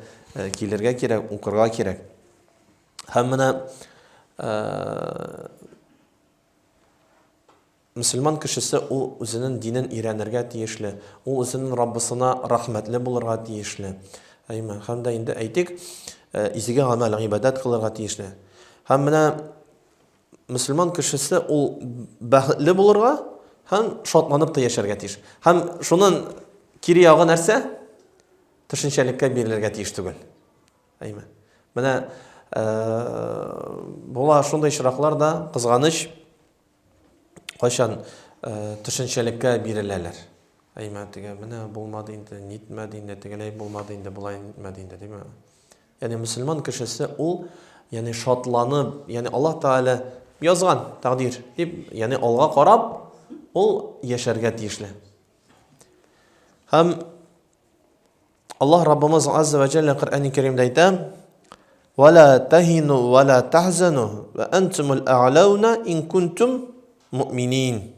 килергә кирәк, укырга кирәк. Һәм менә мөселман кешесе ул үзенең динен өйрәнергә тиешле, ул үзенең Раббысына рәхмәтле булырга тиешле. Һәм дә инде әйтик, изге гамәл, гыйбадат кылырга тиешле. Һәм менә мөселман кешесе ул бәхетле булырга һәм шатланып та яшәргә тиеш. Һәм шуның кире ягы нәрсә? Төшенчәлеккә бирелергә тиеш түгел. Менә була шундый очраклар да кызганыч кайчан төшенчәлеккә биреләләр. Менә булмады инде, нитмәде инде, тегеләй булмады инде, булай нитмәде инде, диме? Ягъни мөселман кешесе ул, ягъни шатланып, ягъни Аллаһ Тәгалә язган тәкъдир дип, ягъни алга карап ул яшәргә тиешле. Һәм Аллаһ Раббымыз Азза ва Джалла Коръәни Кәримдә әйтә: "Ва ла тахину ва ла тахзану ва антумул а'лауна ин кунтум муъминин."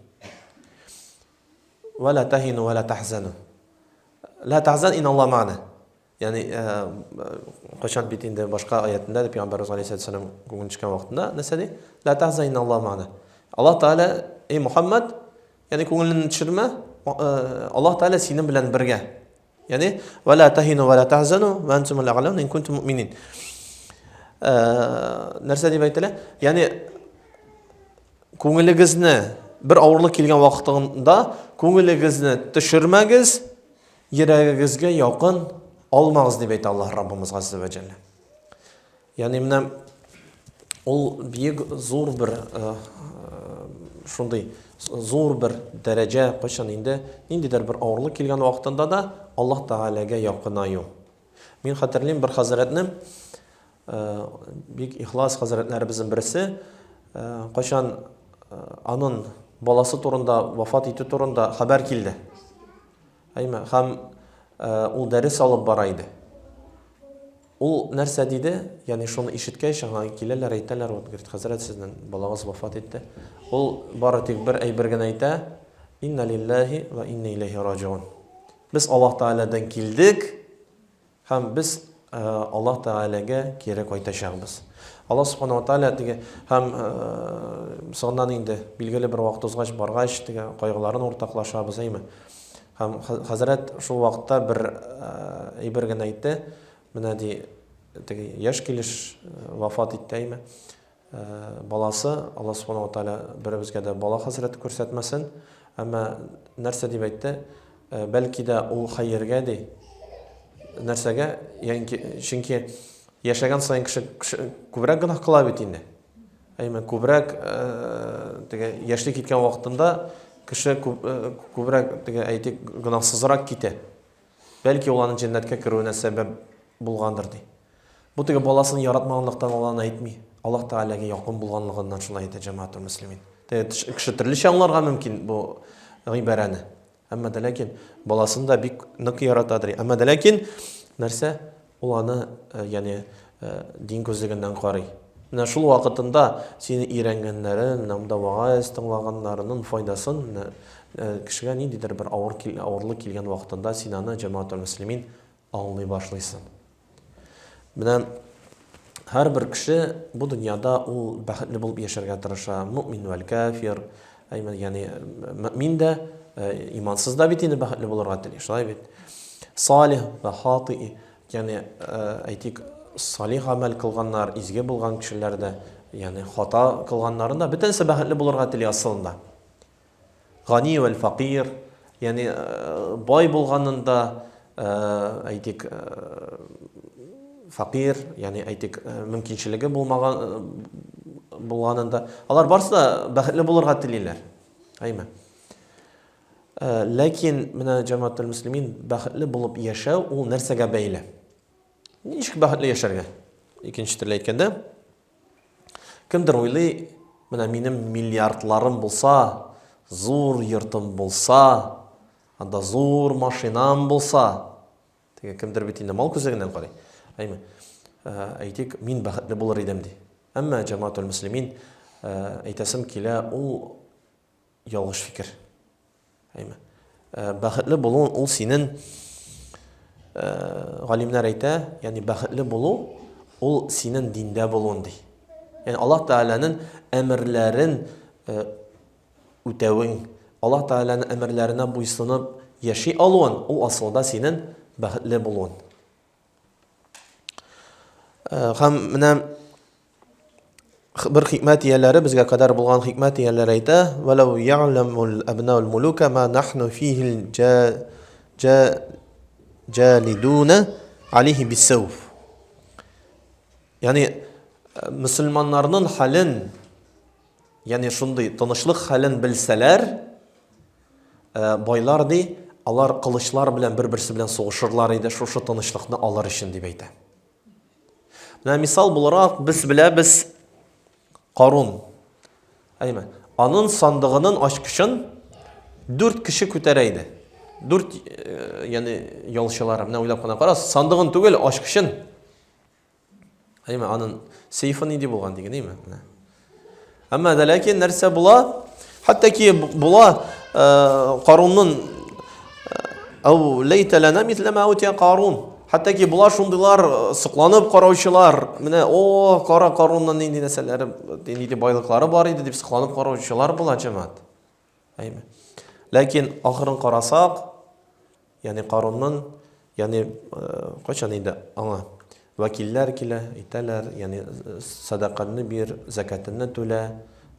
Ва ла тахину ва ла тахзану. Ла тахзан ин Аллаһ мәгънә. Ягъни кайчан бит инде башка аятында да Пәйгамбәрбез алейһиссәлам күңел төшкән вакытында нәрсә ди? Ла тахзан ин Аллаһ мәгънә. Аллаһ Тәгалә, эй Мухаммад, ягъни күңелеңне төшермә, Аллаһ Тәгалә синең белән бергә. Yani ولا تهنوا ولا تحزنوا وأنتم الأعلون إن كنتم مؤمنين. Нәрсә дип әйтелә? Yani күңелегезне бер авырлык килгән вакытында күңелегезне төшермәгез, йөрәгегезгә якын алмагыз дип әйтә Аллаһ Раббымыз Азза ва Джалла. Yani менә ул бик зур бер шундый зур бер дәрәҗә кайчан инде ниндидер бер авырлык килгән вакытында да Аллаһ Тәгаләгә якынаю. Мин хәтерлим бер хәзрәтне, бик ихлас хәзрәтләребезнең берсе, кайчан аның баласы турында, вафат итү турында хәбәр килде. Һәм ул дәрес алып бара иде. Ул нәрсә диде? Ягъни шуны ишеткәч, киләләр, әйтәләр, хәзрәт, сезнең балагыз вафат итте. Ул бары тик бер әйбер генә әйтә: "Инна лиллаһи ва инна илейһи раҗиун." Без Аллаһ Тәгаләдән килдек һәм без Аллаһ Тәгаләгә кире кайтачакбыз. Аллаһ Субханаһу ва Тәгалә диге һәм соңнан инде билгеле бер вакыт узгач баргач диге кайгыларын уртаклашабыз, әйме? Һәм хәзрәт шул вакытта бер әйбер генә әйтте. Менә ди, теге яшь килеш вафат итте, әйме? Баласы, Аллаһ Субханаһу ва Тәгалә беребезгә дә бала хәзрәте күрсәтмәсен. Әмма нәрсә дип әйтте? Бәлки дә ул хәергә ди. Нәрсәгә? Чөнки яшәгән саен кеше күбрәк гына кыла бит инде. Әйме, күбрәк теге яшьлек киткән вакытында кеше күбрәк теге әйтик гынасызрак китә. Бәлки ул аның җәннәткә керүенә сәбәп булгандыр ди. Бу теге баласын яратмаганлыктан Аллаһны әйтми, Аллаһ Тәгаләгә якын булганлыгыннан шулай әйтә җәмәгатьтә мөслимин. Кеше төрлечә аңларга мөмкин бу гыйбарәне. Әмма дә ләкин баласын да бик нык яратадыр. Әмма дә ләкин нәрсә? Ул аны, ягъни дин күзлегеннән карый. Менә шул вакытында сине өйрәнгәннәрен, монда вааз тыңлаганнарының файдасын кешегә ниндидер бер авырлык килгән вакытында син аны җәмәгатьтә мөслимин аңлый башлыйсың. Менә һәрбер кеше бу дөньяда ул бәхетле булып яшәргә тырыша. Муъмин вәл кафир, ягъни муъмин дә, имансыз да бит инде бәхетле булырга тели, шулай бит. Салих ва хати, ягъни әйтик, салих амәл кылганнар, изге булган кешеләр дә, ягъни хата кылганнар да бөтенсе бәхетле булырга тели асылында. Гани вәл фақир, ягъни бай булганында, әйтик, фақир, ягъни әйтик, мөмкинчелеге булганында, алар барсы да бәхетле булырга телиләр. Әйме? Ләкин менә җәмәгатьтә мөслимин бәхетле булып яшәү ул нәрсәгә бәйле? Ничек бәхетле яшәргә? Икенче төрле әйткәндә, кемдер уйлый, менә минем миллиардларым булса, зур йортым булса, анда зур машинам булса, теге кемдер бит инде мал күзлегеннән карый. Әйме? Әйтик, мин бәхетле булыр идем ди. Әмма җәмәгатьтә мөслимин әйтәсем килә, ул ялгыш фикер. Әйме? Бәхетле булу ул синең, галимнәр әйтә, ягъни бәхетле булу ул синең диндә булуың ди. Ягъни Аллаһ Тәгаләнең әмерләрен үтәвең, Аллаһ Тәгаләнең әмерләренә буйсынып яши алуын, ул асылда синең бәхетле булуың. Һәм менә bir hikmet yerleri bizge kadar bulgan hikmet yerleri ayta وَلَوْ يَعْلَمُ الْأَبْنَاءُ الْمُلُوكَ مَا نَحْنُ فِيهِ الْجَالِدُونَ عَلَيْهِ بِالسَّوْفِ. Yani Müslümanların halin, yani şunday tanışlık halin bilseler, baylar di, alar kılıçlar bilen bir-birisi bilen soğuşurlar idi, şu tanışlıkны alır için diye ayta. Misal bularak biz Qarun. Ayma. Anın sandığının açkışın 4 kişi kütərəydi. 4 yani yolçular. Nə oylab qana qaras, sandığın түгел açkışın. Ayma anın seyfini idi bulğan degen, deymi? Amma da lakin нәрсә була? Hatta ki була Qarunның "Ау лейта лана мисла ма утия Qarun." Hatta ki bular şundaylar sıqlanıp qaraучылар, менә о qara Qarunның нинди нәрсәләре, нинди байлыклары бар иде дип sıqlanıp qaraучылар була җәмәгать. Әйме. Ләкин ахырын карасак, yani Qarunның, yani кайчан инде аңа вәкилләр килә, әйтәләр, yani садақаны бир, закатны түлә.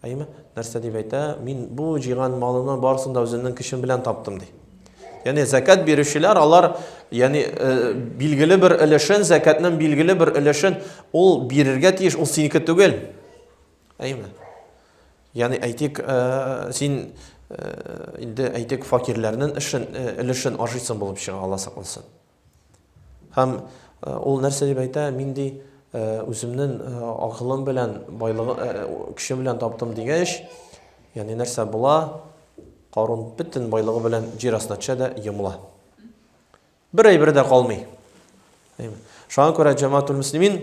Әйме. Нәрсә дип әйтә? Мин бу җыйган малымның барысын да үземнең көчем белән таптым ди. Yani zakat berişçiler alар, yani bilgili bir өлешен, zakatның bilgili bir өлешен ул бирергә тиеш, ул синеке түгел. Әйме. Yani әйтик, син инде әйтик факирләрнең өлешен ашыйсың булып чыга, Алла сакласын. Һәм ул нәрсә дип әйтә? Мин ди үземнең акылым белән, байлыгы, көчем белән таптым дигәч, yani нәрсә була? Qarun bütün байлыгы белән җир астына төшә дә йомыла. Bir ay bir дә калмый. Шуңа күрә җәмәгатул муслимин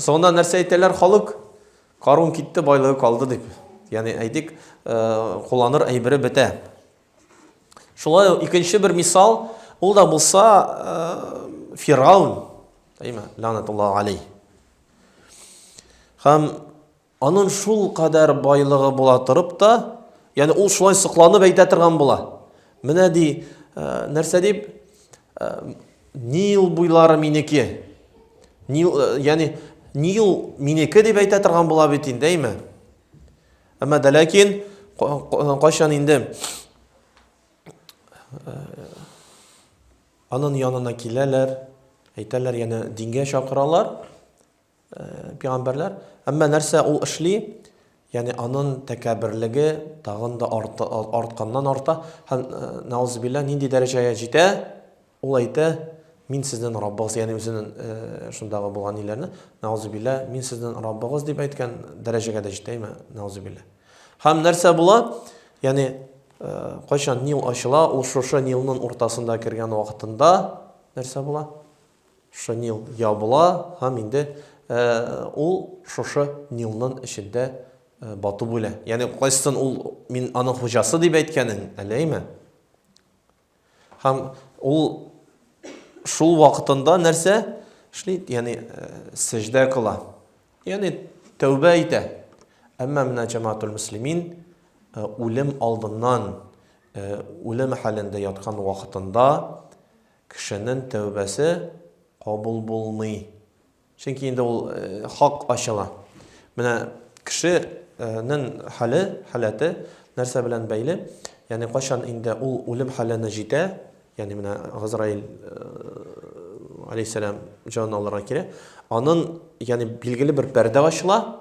соңыннан нәрсә әйтәләр халык? Qarun китте, байлыгы калды дип. Yani әйтик, кулланыр әйбере бетә. Шулай икенче бер мисал, ул да булса Фираун, әйме, ланатуллаһи алейһи. Һәм аның шул кадәр байлыгы була торып та, yani ул шулай сыкланып әйтә торган була. Менә ди, нәрсә дип, Нил буйлары минеке. Yani Нил минеке дип әйтә торган була бит инде, әйме. Әмма дә ләкин кайчан инде аның янына киләләр, әйтәләр, yani дингә чакыралар, пәйгамбәрләр. Әмма нәрсә ул эшли? Yani anın təkəbbürlüğü tağın da artqandan arta. Nauzubillah nindi dərəcəyə җитә? Ул әйтә, мин сезнең Раббыгыз, yani үзенең шундагы булган иләрне, nauzubillah, мин сезнең Раббыгыз дип әйткән дәрәҗәгә дә җитәме? Nauzubillah. Һәм нәрсә була? Yani кайчан Нил ачыла, ул шушы Нилның уртасында кергән вакытында нәрсә була? Шушы Нил ябыла, һәм инде ул шушы Нилның эчендә бату бүлә. Yani кайсын ул мин аның хуҗасы дип әйткәнен, әләйме? Һәм ул шул вакытында нәрсә эшли? Yani сәҗдә кыла. Yani тәүбә итә. Әмма менә җәмәгатул муслимин үлем алдыннан, үлем хәлендә яткан вакытында кешенең тәүбәсе кабул булмый. Чөнки инде ул хак ачыла. Менә кешенең халаты нәрсә белән бәйле? Yani кайчан инде ул үлем хәленә җитә, yani менә Газраил алейһиссалам җан алырга кирәк. Аның yani билгеле бер пәрдә ачыла,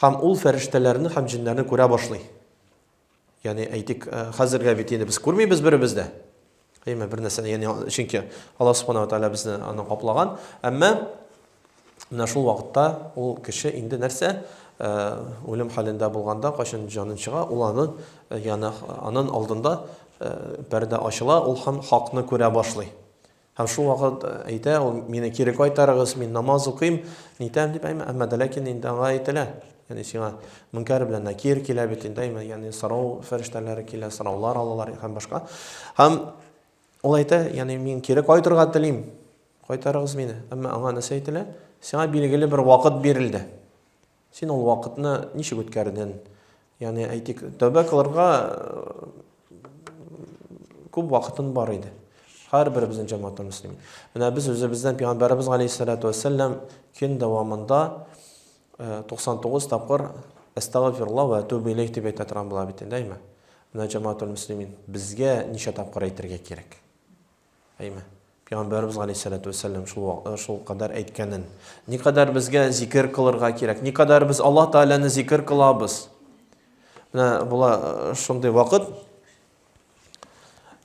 һәм ул фәрештәләрне һәм җиннәрне күрә башлый. Yani әйтик, хәзергә бит инде без күрмибез беребездә. Әйме бер нәрсә, yani чөнки Аллаһ Субханаһу ва Тааля безне аны каплаган. Әмма менә шул вакытта ул кеше инде нәрсә үлем хәлендә булганда, кайчан җанын чыга, ул аның аның алдында пәрдә ачыла, ул һәм хакны күрә башлый. Һәм шул вакыт әйтә, ул мине кире кайтарыгыз, мин намаз укыйм, нитәм дип әйме, әмма дә ләкин инде аңа әйтелә. Yani сиңа мөнкәр белән накир килә бит инде, yani сорау фәрештәләре килә, сораулар алалар һәм башка. Һәм ул әйтә, yani мин кире кайтырга телим, кайтарыгыз мине. Әмма аңа нәрсә әйтелә? Сиңа билгеле бер вакыт бирелде. Син ул вакытны ничек үткәрдең? Яғни әйтик, тәубә кылырга күп вакытын бар иде. Һәрбер безнең җәмәгатьтә мөслимин. Менә без үзебездән Пәйгамбәрбез галейһиссалату вассалам көн дәвамында 99 тапкыр астагфирулла ва атубу илейх дип әйтә торган була бит инде, әйме? Менә җәмәгатьтә мөслимин безгә ничә тапкыр әйтергә кирәк? Әйме? Пәйгамбәрбез галейһиссалату вассалам шул кадәр әйткәнен, никадәр безгә зикр кылырга кирәк, никадәр без Аллаһ Тәгаләне зикр кылабыз. Менә була шундый вакыт,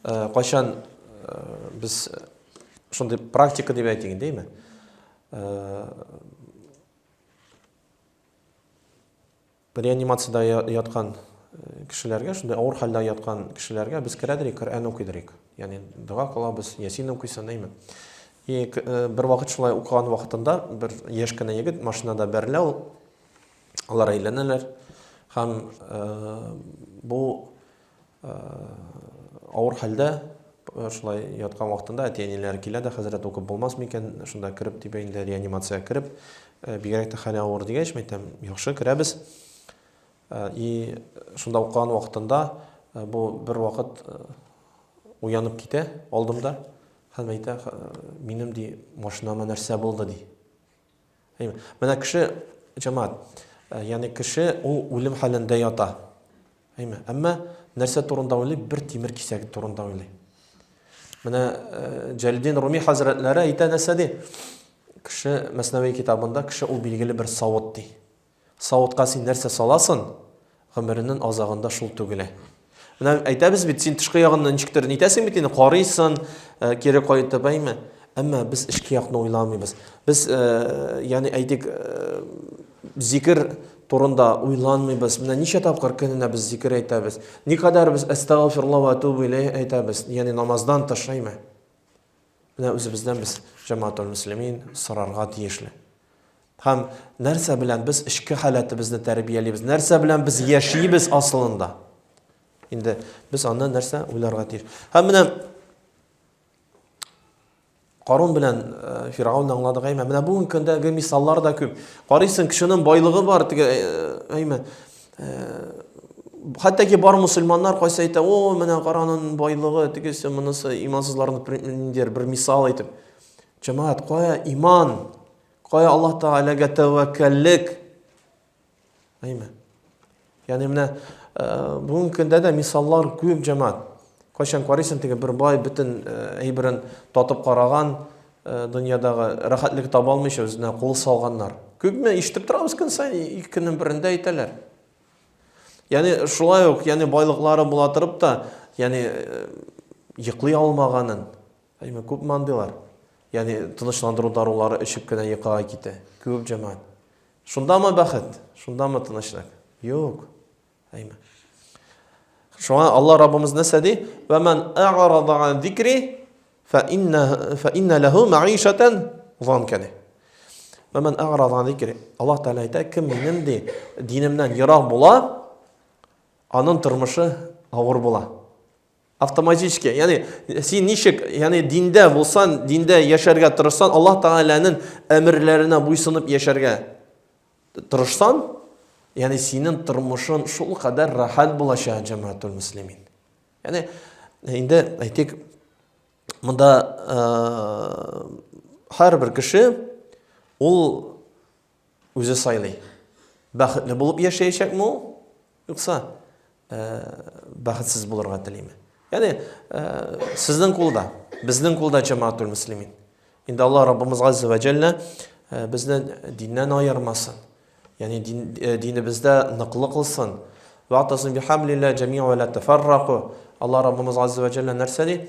кайчан biz шундый практика дип әйтик, дейме? Реанимациядә яткан кешеләргә, шундый авыр хәлдә яткан кешеләргә без керәдерик, Коръән укыйдырик. Ягъни дуга кылабыз, Ясин укыйсын, дейме? И бер вакыт шулай укыган вакытында бер яшь кенә егет машинада бәрелә, алар әйләнәләр. Һәм бу авыр хәлдә шулай яткан вакытында әти-әниләре килә дә, хәзрәт укып булмас микән, шунда кереп дип инде реанимациягә кереп, бигрәк тә хәле авыр дигәч, мәйтәм, яхшы керәбез. И шунда укыган вакытында бу бер вакыт уянып китә алдымда. Һәм әйтә, минем ди машинама нәрсә булды ди. Менә кеше җәмәгать, ягъни кеше ул үлем хәлендә ята. Әмма нәрсә турында уйлый, бер тимер кисәк турында уйлый. Менә Җәләлетдин Руми хәзрәтләре әйтә нәрсә ди? Кеше Мәснәви китабында кеше ул билгеле бер савыт ди. Савытка син нәрсә саласың, гомеренең азагында шул түгелә. Менә әйтәбез бит, син тышкы ягыннан ничектер нитәсең бит, карыйсың, кире кайтып, әйме? Әмма без ички якны уйламыйбыз. Без, ягъни әйтик, зикр турында уйланмыйбыз. Менә ничә тапкыр көненә без зикр әйтәбез. Никадәр без астагфирулла ва атубу илейх әйтәбез, ягъни намаздан тыш, әйме? Менә үзебездән без җәмәгатьтә мөслимин сорарга тиешле. Һәм нәрсә белән без ички халәтебезне тәрбиялибез, нәрсә белән без яшибез асылында. Инде без аны нәрсә уйларга тиеш. Һәм менә Карун белән Фиргауны аңладык, әйме? Менә бүген көндәге мисаллар да күп. Карыйсың, кешенең байлыгы бар, әйме? Хәтта ки бар мусульманнар кайсы әйтә, о, менә караның байлыгы, тигесе монысы имансызларны бер мисал әйтеп. Җәмәгать, кая иман? Кая Аллаһ Тәгаләгә тәвәккәллек? Әйме? Ягъни менә бүген көндә дә мисаллар күп, җәмәгать. Кайчан карыйсың, теге бер бай бөтен әйберен татып караган, дөньядагы рәхәтлек таба алмыйча үзенә кул салганнар. Күпме ишетеп торабыз көн сайын, ике көннең берендә әйтәләр. Ягъни шулай ук, ягъни байлыклары була торып та, ягъни йоклый алмаганын, әйме, күп мандыйлар. Ягъни тынычландыру дарулары эчеп кенә йокыга китә. Күп җәмәгать. Шундамы бәхет? Шундамы тынычлык? Юк. Әйме. Шуңа Алла Раббымыз нәрсә ди? Ва ман а'рада ан зикри фа инна лаху ма'ишатан занкана. Ва ман а'рада ан зикри. Аллаһ Тәгалә әйтә, кем минем ди динемнән ерак була, аның тормышы авыр була. Автоматически, ягъни син ничек, ягъни диндә булсан, диндә яшәргә тырышсан, Аллаһ Тәгаләнең әмерләренә буйсынып яшәргә тырышсан, ягъни синең тормышың шул кадәр рәхәт булачак, җәмәгатьтә мөслимин. Ягъни инде әйтик, монда һәрбер кеше ул үзе сайлый. Бәхетле булып яшәячәкме ул? Юкса бәхетсез булырга телиме? Ягъни сезнең кулда, безнең кулда, җәмәгатьтә мөслимин. Инде Алла Раббымыз Азза ва Җалла безне диннән аермасын. Ягъни динебездә ныклы кылсын. Вa'тасим бихаблилlah җами'ан ва ла тафаррaqu. Алла Раббымыз Азза ва Җалла нәрсә ди?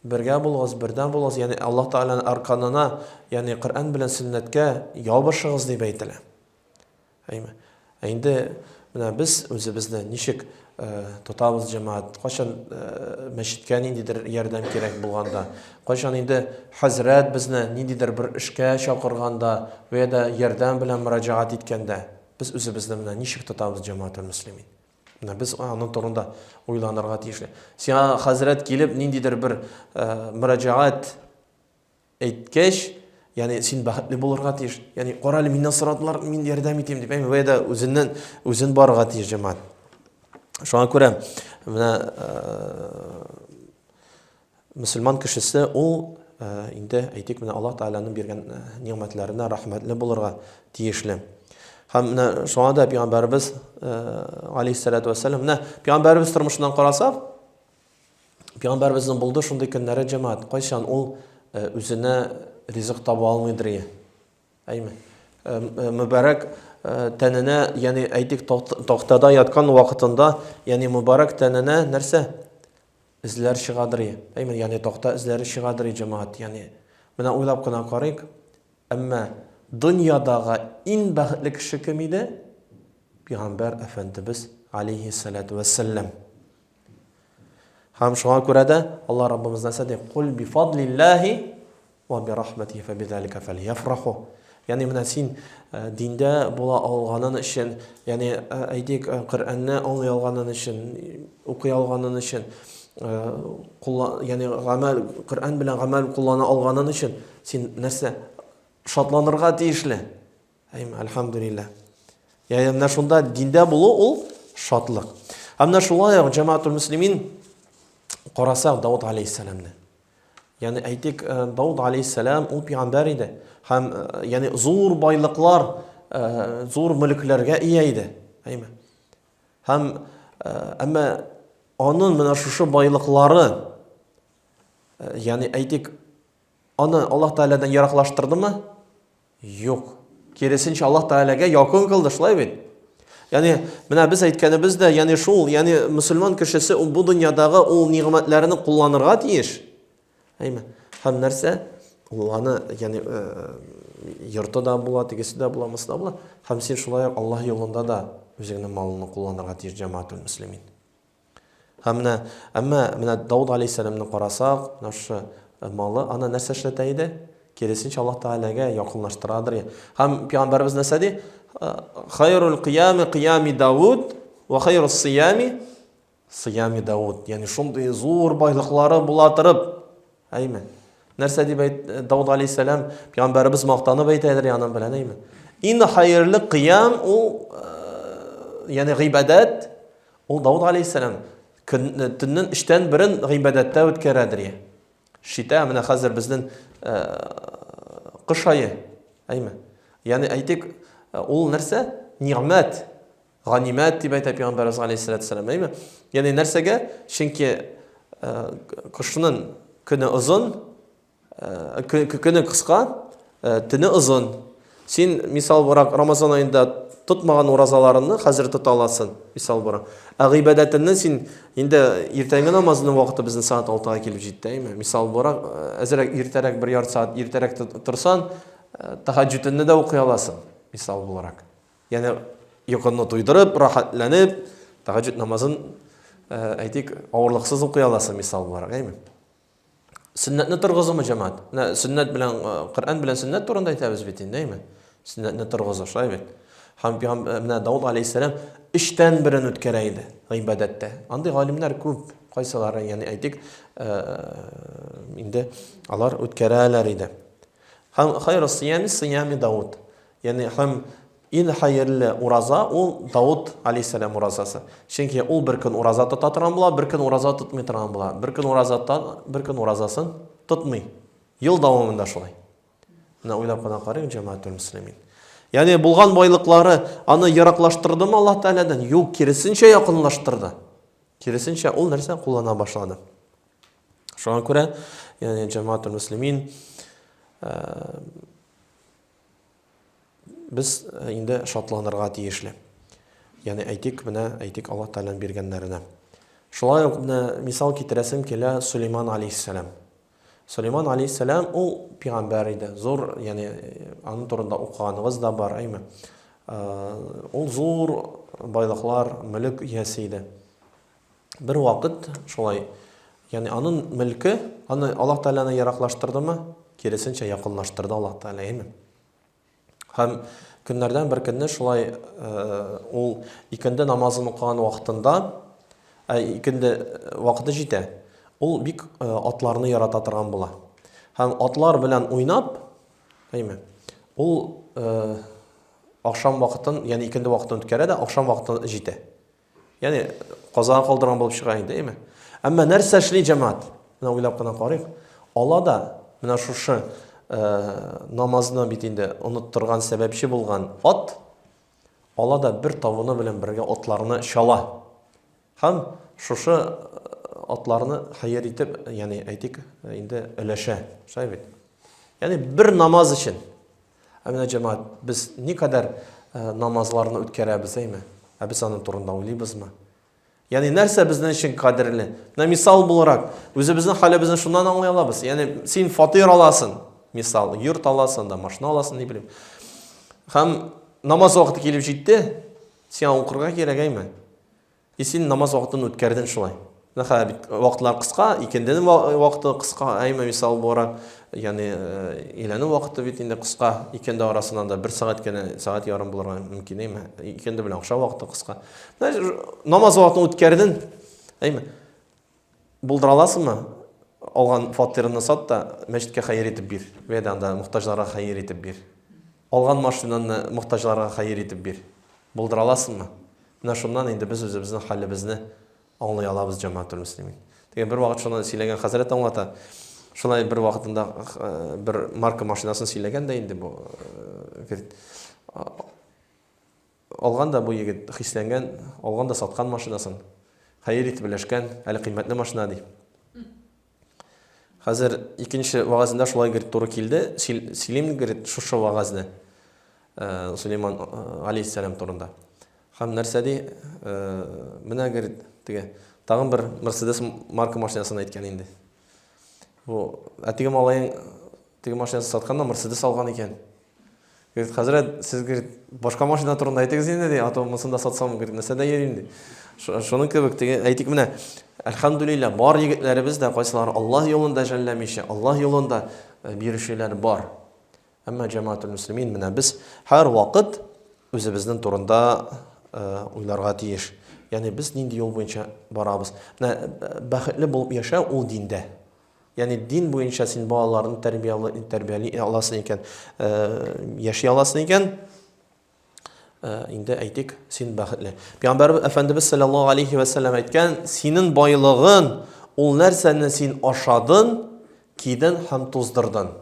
Бергә булыгыз, бердәм булыгыз. Ягъни Аллаһ Тәгаләнең арканына, ягъни Коръән белән сөннәткә ябышыгыз дип әйтелә. Әйме. Инде менә без үзебезне ничек тотабыз, җәмәгать? Кайчан мәчеткә ниндидер ярдәм кирәк булганда, кайчан инде хәзрәт безне ниндидер бер эшкә чакырганда вә дә ярдәм белән мөрәҗәгать иткәндә, без үзебезне менә ничек тотабыз, җәмәгать мөслимин? Менә без аның турында уйланырга тиешле. Сиңа хәзрәт килеп ниндидер бер мөрәҗәгать әйткәч, ягъни син бәхетле булырга тиеш. Ягъни карале, миннән сорадылар, мин ярдәм итим дип, вә дә үзен барырга тиеш, җәмәгать. Шуңа күрә менә мөселман кешесе ул инде әйтик менә Аллаһ Тәгаләнең биргән ниъмәтләренә рәхмәтле булырга тиешле. Һәм менә шуңа да Пәйгамбәрбез алейһиссалату вассалам менә Пәйгамбәрбез тормышыннан карасак, Пәйгамбәрбезнең булды шундый көннәре җәмәгать, кайчан ул үзенә ризык таба алмыйдыр. Әйме. Мөбарәк тәненә, ягъни әйтик тахтада яткан вакытында, ягъни мөбарәк тәненә нәрсә? Эзләр чыгадыр. Әйме, ягъни тахта эзләре чыгадыр җәмәгать. Ягъни менә уйлап кына карыйк, әмма дөньядагы иң бәхетле кеше кем иде? Пәйгамбәр әфәндебез алейһиссалату вассалам. Һәм шуңа күрә дә Алла Раббыбыз нәрсә ди? Кул би фадлиллаһи ва би рахматихи фабизалика фальяфраху. Ягъни менә син диндә була алганың өчен, ягъни әйтик Коръәнне аңлый алганың өчен, укый алганың өчен, ягъни гамәл Коръән белән гамәл куллана алганың өчен син нәрсә? Шатланырга тиешле. Әйме, әлхәмдүлилләх. Ягъни менә шунда диндә булу ул шатлык. Әмма шулай ук җәмәгатул муслимин карасак Дауд алейһиссаламны. Ягъни әйтик Дауд алейһиссалам ул пәйгамбәр иде. Һәм ягъни зур байлыклар, зур мөлкләргә ия иде. Әйме. Һәм әмма аның менә шушы байлыклары, ягъни әйтик, аны Аллаһ Тәгаләдән яраклаштырдымы? Юк. Киресенчә Аллаһ Тәгаләгә якын кылды, шулай бит. Ягъни менә без әйткәнебез дә, ягъни шул, ягъни мөселман кешесе ул бу дөньядагы ул ниъмәтләрне кулланырга тиеш. Әйме. Һәм нәрсә? Ул аны, ягъни йорты да була, тигесе дә була, мысы да була. Һәм син шулай Аллаһ юлында да үзеңнең малыңны кулланырга тиеш җәмәгатул муслимин. Һәм әмма менә Дауд алейһиссаламны карасак, нашы малы аны нәрсә эшләтә иде? Киресенчә Аллаһ Тәгаләгә якынлаштырадыр. Һәм пәйгамбәрбез нәрсә ди? Хайрул қиями қиями Дауд ва хайрус сиями сиями Дауд. Ягъни шундый зур байлыклары була торып, әйме. Нәрсә дип Дауд алейһиссалам пәйгамбәрбез мактанып әйтәдер яның белән, әйме. Иң хайрлы қиям ул, ягъни гыйбадат, ул Дауд алейһиссалам төннең 3тән 1-ен гыйбадатта үткәрәдер. Шита менә хәзер безнең кыш ае, әйме. Ягъни әйтик, ул нәрсә? Ниъмәт, ганимәт дип әйтә Пәйгамбәрбез алейһиссалату вассалам, әйме. Ягъни нәрсәгә? Чөнки кышның көне озын, көне кыска, төне озын. Син мисал буларак Рамазан аенда тотмаган уразаларыңны хәзер тота аласың, мисал буларак. Гыйбадатыңны син инде иртәнге намазның вакыты безнең саат 6-га килеп җитте, әйме. Мисал буларак, әзрәк иртәрәк 1 ярты саат иртәрәк торсан, тахаҗҗудыңны да укый аласың, мисал буларак. Ягъни йокыңны туйдырып, рахатланып, тахаҗҗуд намазын әйтик авырлыксыз укый аласың, мисал буларак, әйме. Сүннәтне торгызымы җәмәгать? Менә сүннәт белән Коръән белән сүннәт турында әйтәбез бит инде, әйме. Сүннәтне торгызу, шулай бит. Һәм менә Дауд алейһиссалам 3тән 1-ен үткәрә иде гыйбадатта. Андый галимнәр күп, кайсылары, ягъни әйтик, инде алар үткәрәләр иде. Һәм хайрус сиями сиями Дауд. Ягъни һәм иң хайрлы ураза ул Дауд алейһиссалам уразасы. Чөнки ул бер көн ураза тота торган була, бер көн ураза тотмый торган була. Бер көн уразаттан, бер көн уразасын тотмый. Ел дәвамында шулай. Менә уйлап кына карыйк, җәмәгатул муслимин. Ягъни булган байлыклары аны яраклаштырдымы Аллаһ Тәгаләдән? Юк, киресенчә якынлаштырды. Киресенчә ул нәрсә куллана башлады. Шуңа күрә, ягъни җәмәгатул муслимин без инде шатланырга тиешле. Ягъни әйтик, менә әйтик Аллаһ Тәгаләнең биргәннәренә. Шулай ук менә мисал китерәсем килә Сулейман алейһиссалам. Сулейман алейһиссалам ул пәйгамбәр иде. Зур, ягъни аның турында укыганыбыз да бар, әйме. Ул зур байлыклар, мөлк иясе иде. Бер вакыт шулай, ягъни аның мөлке аны Аллаһ Тәгаләне яраклаштырдымы? Киресенчә якынлаштырды Аллаһ Тәгалә, әйме. Һәм көннәрдән бер көнне шулай ул икенде намазын укыган вакытында, икенде вакыты җитә. Ул бик атларны ярата торган була. Һәм атлар белән уйнап, әйме. Ул ахшам вакытын, ягъни икенде вакытын үткәрә дә, ахшам вакыты җитә. Яни каза калдырган булып чыга инде, әйме? Әмма нәрсә эшли җәмәгать? Менә уйлап кына карыйк. Алла да менә шушы намазны бит инде оныттырган сәбәпче булган ат, Алла да бер тавыны белән бергә атларны чала. Һәм шушы атларны хәйр итеп, яни әйтик, инде өләшә. Шулай бит. Яни бер намаз өчен. Менә җәмәгать, без никадәр намазларны үткәрәбез, әйме? Без аның турында уйлыйбызмы? Яни нәрсә безнең өчен кадерле? Менә мисал буларак, үзебезнең хәлебезне шуннан аңлый алабыз. Яни син фатир аласың, мисал, йорт аласың да, машина аласың, ни белим. Һәм намаз вакыты килеп җитте, син укырга кирәк, әйме? Син намаз вакытын үткәрдең шулай. Нәһә бит вакытлар кыска, икенденең вакыты кыска, әйме, мисал буларак, яни иләнең вакыты бит инде кыска, икенде арасынан да 1 сәгать кенә, сәгать ярым булырга мөмкин, әйме? Икенде белән акша вакыты кыска. Намаз вакытын үткәрдең, әйме? Булдыра аласыңмы? Алган фатирыңны сат да мәчеткә хәйр итеп бир, вәдә анда мохтаҗларга хәйр итеп бир. Алган машинаны мохтаҗларга хәйр итеп бир. Булдыра аласыңмы? Менә шуннан инде без үзебезнең хәлебезне аңлый алабыз, җәмәгатьтел муслимин. Дигән бер вакыт шуны сөйләгән хәзрәт аңлата. Шулай бер вакытында бер марка машинасын сөйләгән дә инде бу алган да бу егет хисләнгән, алган да саткан машинасын. Хәйр итеп беләшкән, әле кыйммәтле машина ди. Хәзер икенче вагызында шулай гырт туры килде. Силим гырт шушы вагызны. Сулейман алейхиссалам турында. Һәм нәрсә ди? Менә гырт теге тагын бер Mercedes марка машинасын әйткән инде. Бу әтиге малайың теге машинасын сатканда Mercedes алган икән. Гырт хәзрәт, сез гырт башка машина турында әйтегез инде ди, ато мосын да сатсам гырт нәрсә дә йөрим ди. Шуның кебек теге әйтик менә. Әлхәмдүлилләh, бар егетләребез дә кайсылары Аллаһ юлында жәлләмичә, Аллаһ юлында бирешүләр бар. Әмма җәмәгатьтел муслимин, менә без һәр вакыт үзебезнең турында уйларга тиеш. Яни без нинди юл буенча барабыз. Менә бәхетле булып яшәү ул диндә. Яни дин буенча син балаларны тәрбияли аласың икән, яши аласың икән, инде әйтик, син бәхетле. Пәйгамбәр Әфәндебез саллаллаһу алейхи ва саллям әйткән, синең байлыгын ул нәрсәне син ашадың, кидең һәм туздырдың.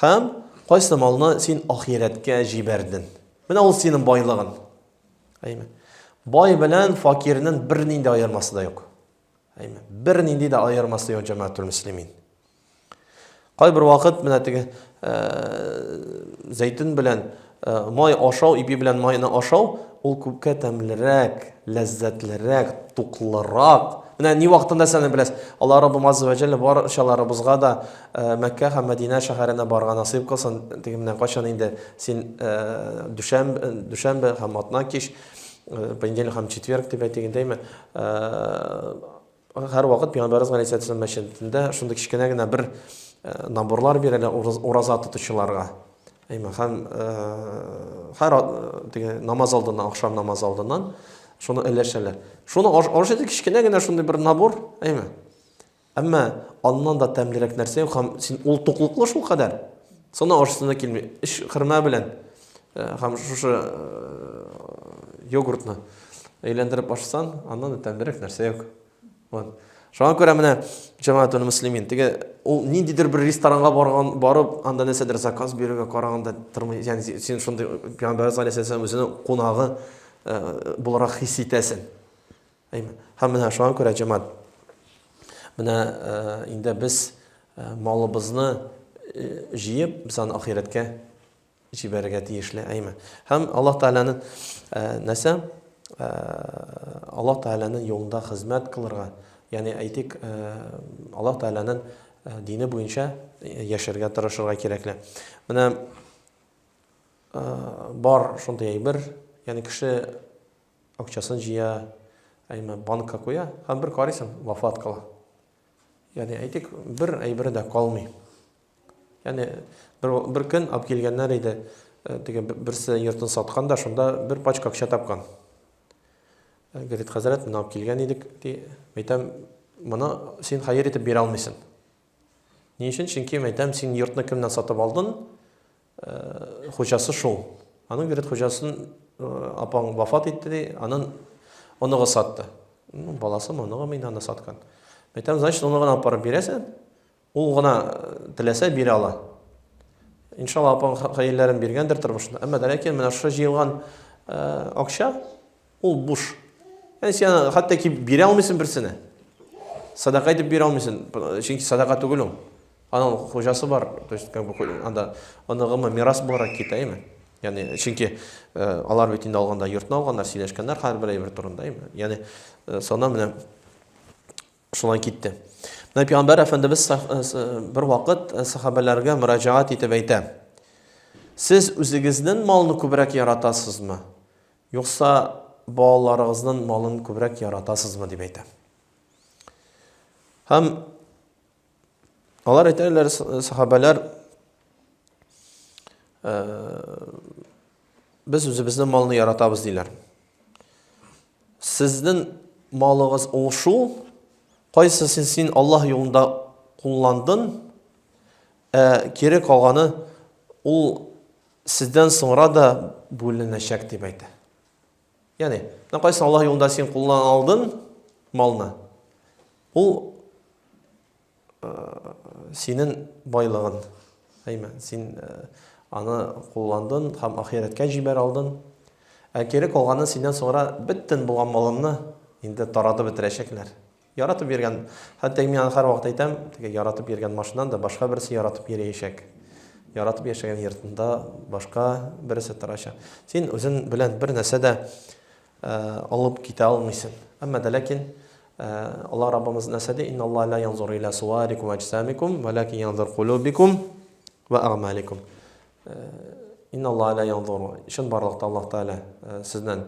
Һәм кайсы малны син ахирәткә җибәрдең. Менә ул синең байлыгың. Әйме. Бай белән факирның бер нинди аермасы да юк. Әйме. Бер нинди дә аермасы юк, җәмәгатьтел муслимин. Кайбер вакыт менә теге зәйтүн белән май ашау, ипи белән майны ашау, ул күпкә тәмлерәк, ләззәтлерәк, туклырак. Менә ни вакытында сәне беләс, Алла Раббы Азза ва Җалла барышаларыбызга да Мәккә һәм Мәдинә шәһәренә барырга насыйп кылсын. Теге менә кайчан инде син дүшәмбе һәм атна кич, понедельник һәм четверг дип әйтгәндәйме, һәр вакыт Пәйгамбәрбез галәйһиссәлам мәчетендә шундый кичкенә генә бер наборлар бирәләр ураза тотучыларга. Әйме, һәм һәр теге намаз алдыннан, акшам намаз алдыннан шуны өләшәләр. Шуны ашыды кичкенә генә шундый бер набор, әйме. Әмма аннан да тәмлерәк нәрсә, һәм син ул туклыклы шул кадәр. Соны ашысына килми. Иш хөрмә белән һәм шушы йогуртны әйләндереп ашсаң, аннан да тәмлерәк нәрсә юк. Вот. Шуңа күрә менә җәмәгатьтел муслимин, теге ул ниндидер бер ресторанга барып, анда нәрсәдер заказ бирергә караганда тормый, яни син шундый Пәйгамбәр саллаллаһу үзенең кунагы буларак хис итәсең. Әйме. Һәм менә шуңа күрә җәмәгать, менә инде без малыбызны җыеп, без аны ахирәткә җибәрергә тиешле, әйме. Һәм Аллаһ Тәгаләнең нәрсә? Аллаһ Тәгаләнең юлында хезмәт кылырга, яни әйтик, Аллаһ Тәгаләнең дине буенча яшәргә тырышырга кирәкле. Менә бар шундый әйбер, яни кеше акчасын җыя, әйме, банкка куя, һәм бер карыйсың, вафат кыла. Яни әйтик, бер әйбере дә калмый. Яни бер көн алып килгәннәр иде, теге берсе йортын саткан да, шунда бер пачка акча тапкан. Гәрит хәзрәт, менә алып килгән идек, әйтәм, моны син хәйр итеп бирә алмыйсың. Ни өчен? Чөнки әйтәм, син йортны кемнән сатып алдың? Хуҗасы шул. Аның гәрит хуҗасын апаң вафат итте ди, аның оныгы сатты. Баласы оныгы мин аны саткан. Әйтәм, значит, оныгын апарып бирәсән, ул гына теләсә бирә ала. Иншалла, апаң хәерләрен биргәндер тормышында. Әмма ләкин менә шушы җыелган акча ул буш. Яни сен хәтта ки бирә алмыйсың берсенә. Садака итеп бирә алмыйсың. Чөнки садака түгел ул. Аның хуҗасы бар. То есть как бы анда оныгымы мирас буларак китәме? Яни чөнки алар бит инде алганда йортны алганнар, сөйләшкәннәр һәрбер бер турында, яни сана менә шулай китте. Менә Пәйгамбәр Әфәндебез бер вакыт сахабаларга мөрәҗәгать итеп әйтә. Сез үзегезнең малны күбрәк яратасызмы? Юкса балаларыгызның малын күбрәк яратасызмы дип әйтә. Һәм алар әйтәләр, сахабалар, без үзебезнең малны яратабыз диләр. Сезнең малыгыз ул шул, кайсысын син Аллаһ юлында кулландың, кире калганы ул сездән соңра да бүленәчәк дип әйтә. Яни, кайсы Аллаһ юлында син куллан алдың малны, ул синең байлыгың. Син аны кулландың һәм ахиреткә җибәр алдың. Кире калганы синнән соңра бөтен булган малыңны инде таратып бетерәчәкләр. Яратып биргән, хәтта мин һәр вакыт әйтәм, яратып биргән машинаны да башка берсе яратып йөрәячәк. Яратып яшәгән йортында башка берсе торачак. Син үзең белән бер нәрсә дә алып китә алмыйсың. Әмма ләкин Аллаһ Раббымыз нәрсәдә? Инналлаһ ла янзуру иля суарикум ва аҗсамикум, валакин янзур кулубикум ва агмаликум. Инналлаһ ла янзуру. Шун барлыкта Аллаһ Тәала сезнең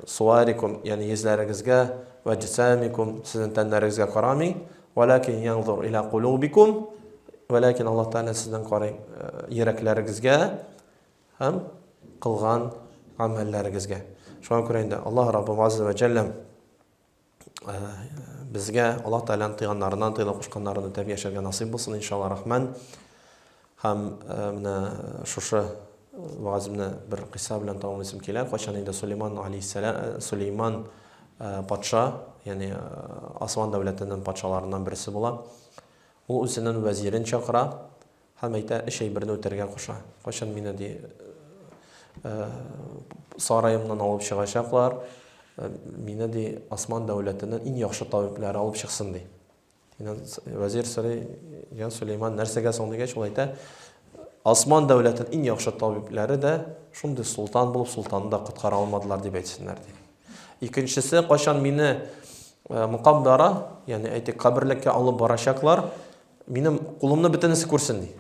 суарикум, яни йөзләрегезгә, ва аҗсамикум, сезнең тәннәрегезгә карамый, валакин янзур иля кулубикум, валакин Аллаһ Тәала сезнең карый йөрәкләрегезгә һәм кылган амәлләрегезгә. Шуңа күрә инде Аллаһ Раббы Азза ва Җаллә безгә Аллаһ Тәаланың тыйганнарыннан, тыйла кушканнарын үтәп яшәргә насыйп булсын, иншалла рахман. Һәм менә шушы вазымны бер кыйса белән тәмамлыйсым килә. Кайчан инде Сулейман патша, яни Осман дәүләтенең патшаларыннан берсе була. Ул үзенең вәзирен чакыра һәм әйтә, эш әйберне үтәргә куша. Кайчан мине ди сарайымнан алып чыгачаклар, мине ди Осман дәүләтенең иң яхшы табиблары алып чыксын ди. Вәзир сорый, я Сулейман нәрсәгә соң дигәч, ул әйтә, Осман дәүләтенең иң яхшы табиблары да шундый султан булып, султанны да коткара алмадылар дип әйтсеннәр ди. Икенчесе, кайчан мине мукаббара, яни әйтик, каберлеккә алып барачаклар, минем кулымны бөтенесе күрсен ди.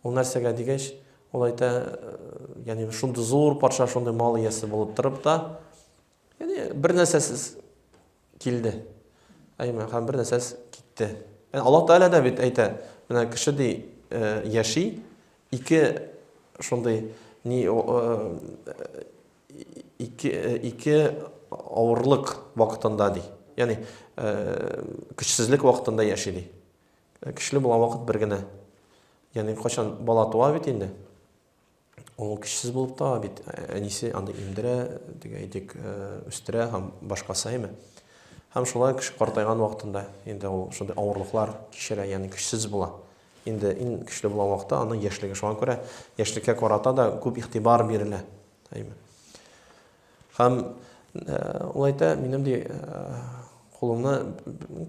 Ул нәрсәгә дигәч, ул әйтә, яни шундый зур патша, шундый мал иясе булып торып та, яни бер нәрсәсез килде. Һәм бер нәрсәсез китте. Аллаһ Тәала да бит әйтә, менә кеше ди яши, ике шундый ике авырлык вакытында ди. Яни көчсезлек вакытында яши ди. Көчле булган вакыт бер генә. Яни кайчан бала туа бит инде. Ул көчсез булып та бит, әнисе анда имдерә, диге әйтик, үстерә һәм башкасы әйме. Һәм шулай кеше картайган вакытында инде ул шундый авырлыклар кичерә, яни көчсез була. Инде иң көчле булган вакытта аның яшьлеге, шуңа күрә яшьлеккә карата да күп игътибар бирелә. Һәм ул әйтә, минем ди кулымны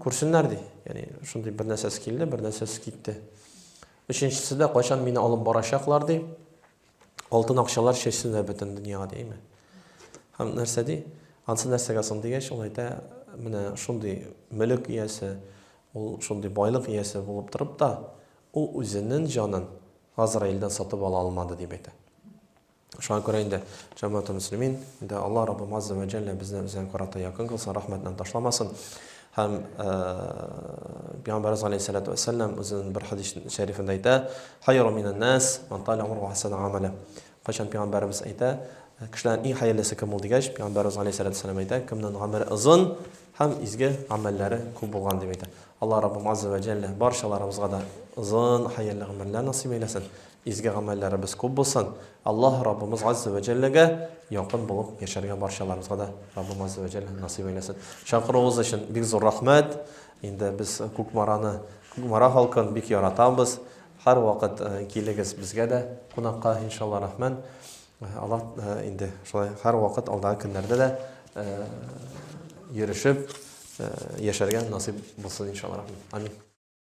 күрсеннәр ди. Яни шундый бер нәрсәс килде, бер нәрсәс китте. Өченчесе дә кайчан мине алып барачаклар ди. Алтын акчалар чәчсеннәр бөтен дөньяга дийме. Һәм нәрсә ди? Ансы нәрсәгә соң дигәч, ул әйтә, менә шундый мөлек иясе, ул шундый байлык иясе булып торып та, ул үзенең җанын Газраилдән сатып ала алмады дип әйтә. Шуңа күрә инде җәмәгать мөслимин, инде Аллаһ Раббы Азза ва Җаллә безне үзенең карата якын кылсын, рәхмәтеннән ташламасын. Һәм Пәйгамбәр алейһиссалату вассалам үзенең бер хадис шәрифендә әйтә, хайру минан нас ман тала умру хасана амала. Кайчан Пәйгамбәрбез әйтә, кешеләрнең иң хәерлесе кем ул дигәч, Пәйгамбәр алейһиссалату вассалам әйтә, кемнең гамәле озын һәм изге гамәлләре күп булган дип әйтә. Аллаһ Раббы Азза ва Җаллә барчаларыбызга да озын хәерле гамәлләр насыйп әйләсен. изге гамәлләребез күп булсын. Аллаһ Раббымыз Азза ва Джалләгә якын булып яшәргә барчаларыбызга да Раббым Азза ва Джаллә насыйп әйләсен. Чакыруыгыз өчен бик зур рәхмәт. Инде без Күкмара халкын бик яратабыз. Һәрвакыт килегез безгә дә кунакка иншалла рахман. Аллаһ инде шулай һәрвакыт алдагы көннәрдә дә йөрешеп яшәргә насыйп булсын иншалла рахман. Амин.